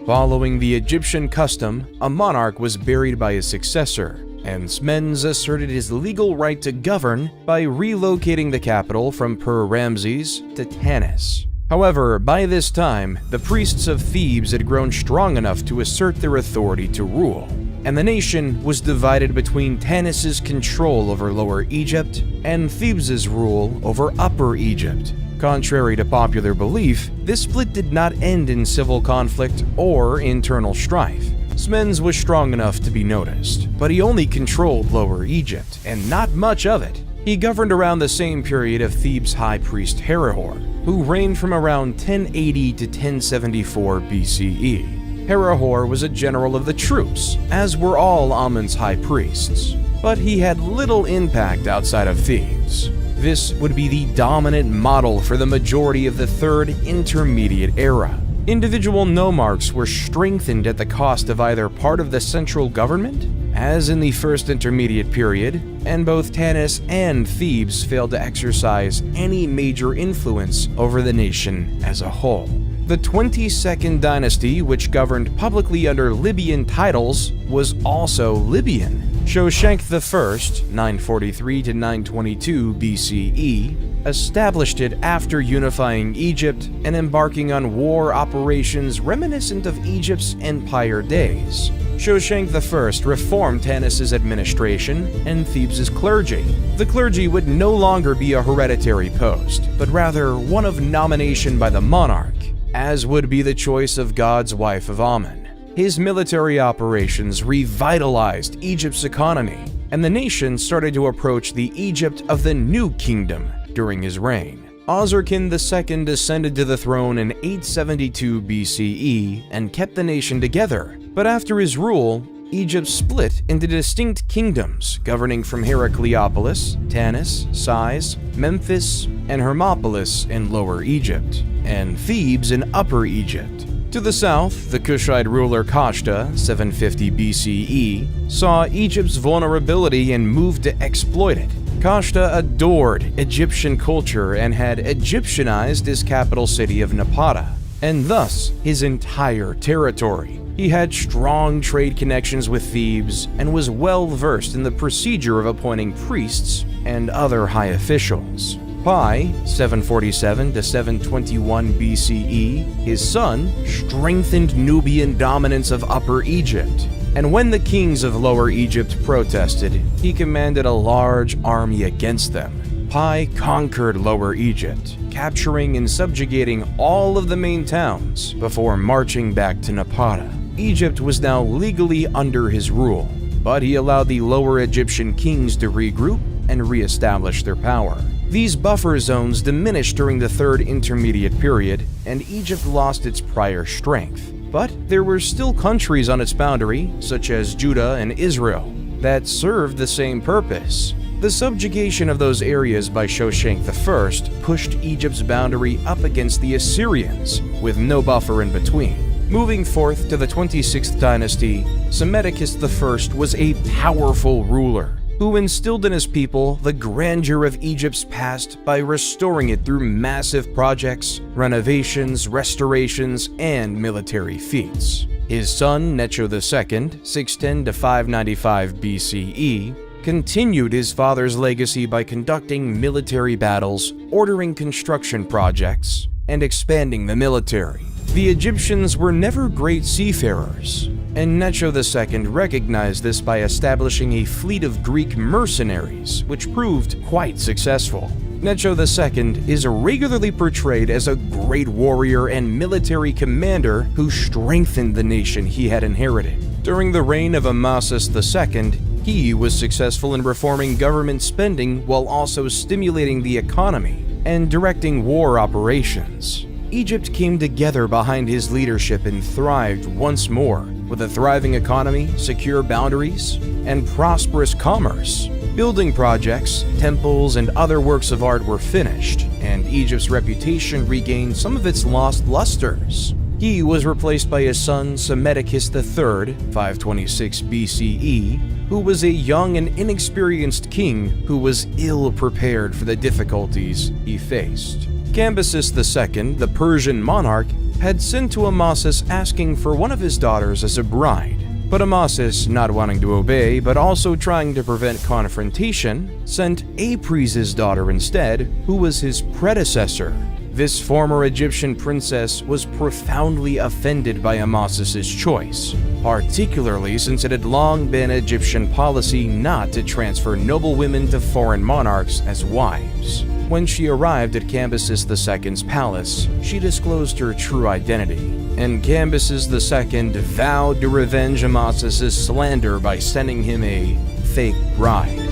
A: Following the Egyptian custom, a monarch was buried by his successor, and Smendes asserted his legal right to govern by relocating the capital from Per-Ramses to Tanis. However, by this time, the priests of Thebes had grown strong enough to assert their authority to rule, and the nation was divided between Tanis's control over Lower Egypt and Thebes's rule over Upper Egypt. Contrary to popular belief, this split did not end in civil conflict or internal strife. Smendes was strong enough to be noticed, but he only controlled Lower Egypt, and not much of it. He governed around the same period of Thebes' high priest Herihor, who reigned from around 1080 to 1074 BCE. Herihor was a general of the troops, as were all Amun's high priests, but he had little impact outside of Thebes. This would be the dominant model for the majority of the Third Intermediate Era. Individual nomarchs were strengthened at the cost of either part of the central government, as in the First Intermediate Period, and both Tanis and Thebes failed to exercise any major influence over the nation as a whole. The 22nd dynasty, which governed publicly under Libyan titles, was also Libyan. Shoshenq I, 943 to 922 BCE, established it after unifying Egypt and embarking on war operations reminiscent of Egypt's empire days. Shoshenq I reformed Tanis's administration and Thebes's clergy. The clergy would no longer be a hereditary post, but rather one of nomination by the monarch, as would be the choice of God's wife of Amun. His military operations revitalized Egypt's economy, and the nation started to approach the Egypt of the New Kingdom during his reign. Osirkin II ascended to the throne in 872 BCE and kept the nation together, but after his rule, Egypt split into distinct kingdoms governing from Heracleopolis, Tanis, Sais, Memphis, and Hermopolis in Lower Egypt, and Thebes in Upper Egypt. To the south, the Kushite ruler Kashta, 750 BCE, saw Egypt's vulnerability and moved to exploit it. Kashta adored Egyptian culture and had Egyptianized his capital city of Napata, and thus his entire territory. He had strong trade connections with Thebes and was well versed in the procedure of appointing priests and other high officials. By 747 to 721 BCE, his son strengthened Nubian dominance of Upper Egypt, and when the kings of Lower Egypt protested, he commanded a large army against them. Pi conquered Lower Egypt, capturing and subjugating all of the main towns before marching back to Napata. Egypt was now legally under his rule, but he allowed the Lower Egyptian kings to regroup and re-establish their power. These buffer zones diminished during the Third Intermediate Period, and Egypt lost its prior strength. But there were still countries on its boundary, such as Judah and Israel, that served the same purpose. The subjugation of those areas by Shoshenq I pushed Egypt's boundary up against the Assyrians, with no buffer in between. Moving forth to the 26th dynasty, Psammetichus I was a powerful ruler who instilled in his people the grandeur of Egypt's past by restoring it through massive projects, renovations, restorations, and military feats. His son Necho II, 610 to 595 BCE, continued his father's legacy by conducting military battles, ordering construction projects, and expanding the military. The Egyptians were never great seafarers, and Necho II recognized this by establishing a fleet of Greek mercenaries, which proved quite successful. Necho II is regularly portrayed as a great warrior and military commander who strengthened the nation he had inherited. During the reign of Amasis II, he was successful in reforming government spending while also stimulating the economy and directing war operations. Egypt came together behind his leadership and thrived once more, with a thriving economy, secure boundaries, and prosperous commerce. Building projects, temples, and other works of art were finished, and Egypt's reputation regained some of its lost lusters. He was replaced by his son Psammetichus III, 526 BCE, who was a young and inexperienced king who was ill-prepared for the difficulties he faced. Cambyses II, the Persian monarch, had sent to Amasis asking for one of his daughters as a bride. But Amasis, not wanting to obey but also trying to prevent confrontation, sent Apries' daughter instead, who was his predecessor. This former Egyptian princess was profoundly offended by Amasis' choice, particularly since it had long been Egyptian policy not to transfer noble women to foreign monarchs as wives. When she arrived at Cambyses II's palace, she disclosed her true identity, and Cambyses II vowed to revenge Amasis' slander by sending him a fake bride.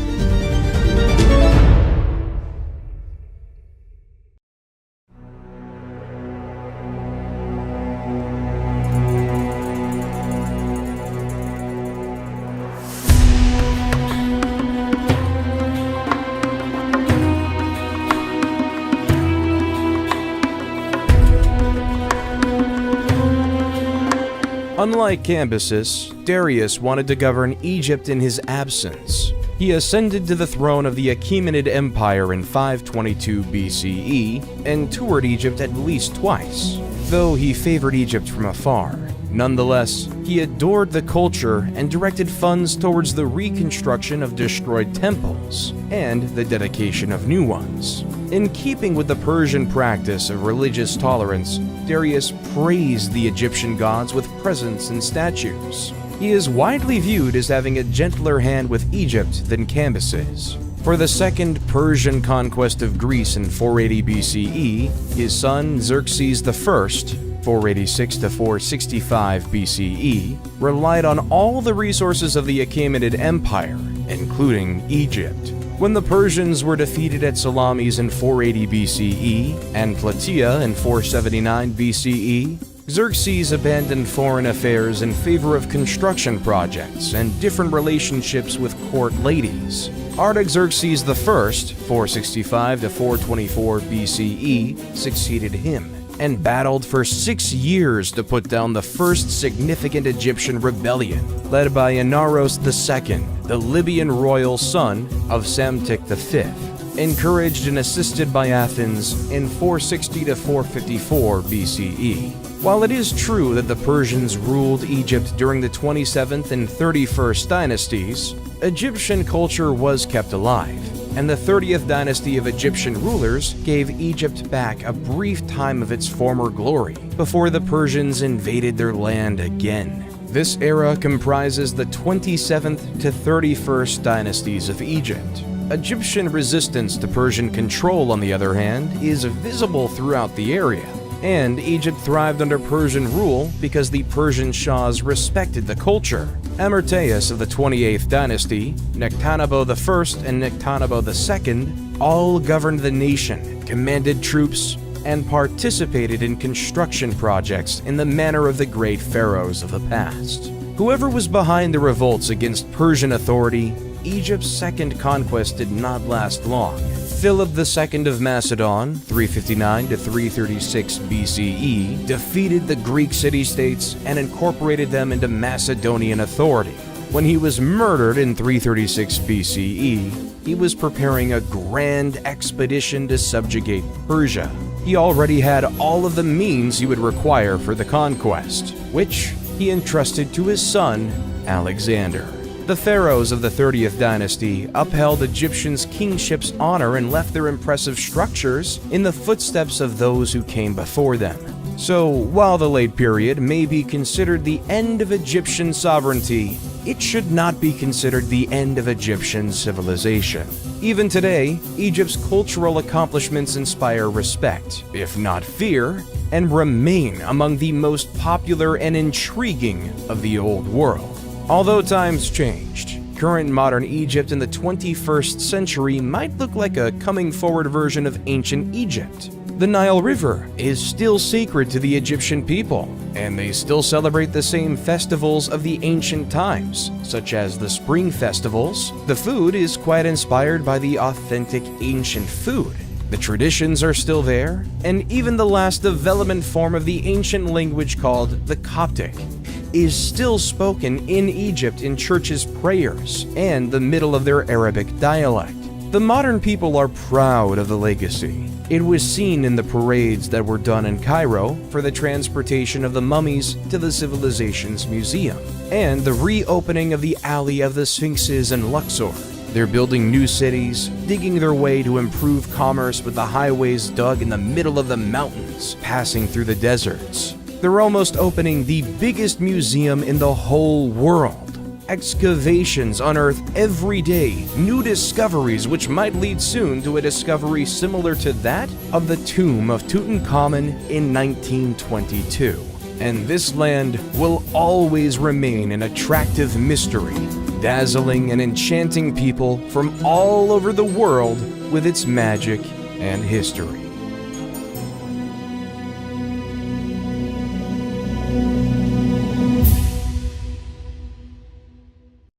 A: Unlike Cambyses, Darius wanted to govern Egypt in his absence. He ascended to the throne of the Achaemenid Empire in 522 BCE and toured Egypt at least twice, though he favored Egypt from afar. Nonetheless, he adored the culture and directed funds towards the reconstruction of destroyed temples and the dedication of new ones. In keeping with the Persian practice of religious tolerance, Darius praised the Egyptian gods with presents and statues. He is widely viewed as having a gentler hand with Egypt than Cambyses. For the second Persian conquest of Greece in 480 BCE, his son Xerxes I, 486 to 465 BCE, relied on all the resources of the Achaemenid Empire, including Egypt. When the Persians were defeated at Salamis in 480 BCE and Plataea in 479 BCE, Xerxes abandoned foreign affairs in favor of construction projects and different relationships with court ladies. Artaxerxes I, 465 to 424 BCE, succeeded him and battled for 6 years to put down the first significant Egyptian rebellion, led by Inaros II, the Libyan royal son of Psamtik V. encouraged and assisted by Athens in 460 to 454 BCE. While it is true that the Persians ruled Egypt during the 27th and 31st dynasties, Egyptian culture was kept alive, and the 30th dynasty of Egyptian rulers gave Egypt back a brief time of its former glory before the Persians invaded their land again. This era comprises the 27th to 31st dynasties of Egypt. Egyptian resistance to Persian control, on the other hand, is visible throughout the area, and Egypt thrived under Persian rule because the Persian Shahs respected the culture. Amyrtaeus of the 28th dynasty, Nectanebo I and Nectanebo II all governed the nation, commanded troops, and participated in construction projects in the manner of the great pharaohs of the past. Whoever was behind the revolts against Persian authority, Egypt's second conquest did not last long. Philip II of Macedon, 359 to 336 BCE, defeated the Greek city-states and incorporated them into Macedonian authority. When he was murdered in 336 BCE, he was preparing a grand expedition to subjugate Persia. He already had all of the means he would require for the conquest, which he entrusted to his son, Alexander. The pharaohs of the 30th dynasty upheld Egyptians' kingship's honor and left their impressive structures in the footsteps of those who came before them. So, while the late period may be considered the end of Egyptian sovereignty, it should not be considered the end of Egyptian civilization. Even today, Egypt's cultural accomplishments inspire respect, if not fear, and remain among the most popular and intriguing of the old world. Although times changed, current modern Egypt in the 21st century might look like a coming forward version of ancient Egypt. The Nile River is still sacred to the Egyptian people, and they still celebrate the same festivals of the ancient times, such as the spring festivals. The food is quite inspired by the authentic ancient food. The traditions are still there, and even the last development form of the ancient language called the Coptic is still spoken in Egypt in churches' prayers and the middle of their Arabic dialect. The modern people are proud of the legacy. It was seen in the parades that were done in Cairo for the transportation of the mummies to the civilization's museum, and the reopening of the Alley of the Sphinxes in Luxor. They're building new cities, digging their way to improve commerce with the highways dug in the middle of the mountains, passing through the deserts. They're almost opening the biggest museum in the whole world. Excavations unearth every day new discoveries which might lead soon to a discovery similar to that of the tomb of Tutankhamun in 1922. And this land will always remain an attractive mystery, dazzling and enchanting people from all over the world with its magic and history.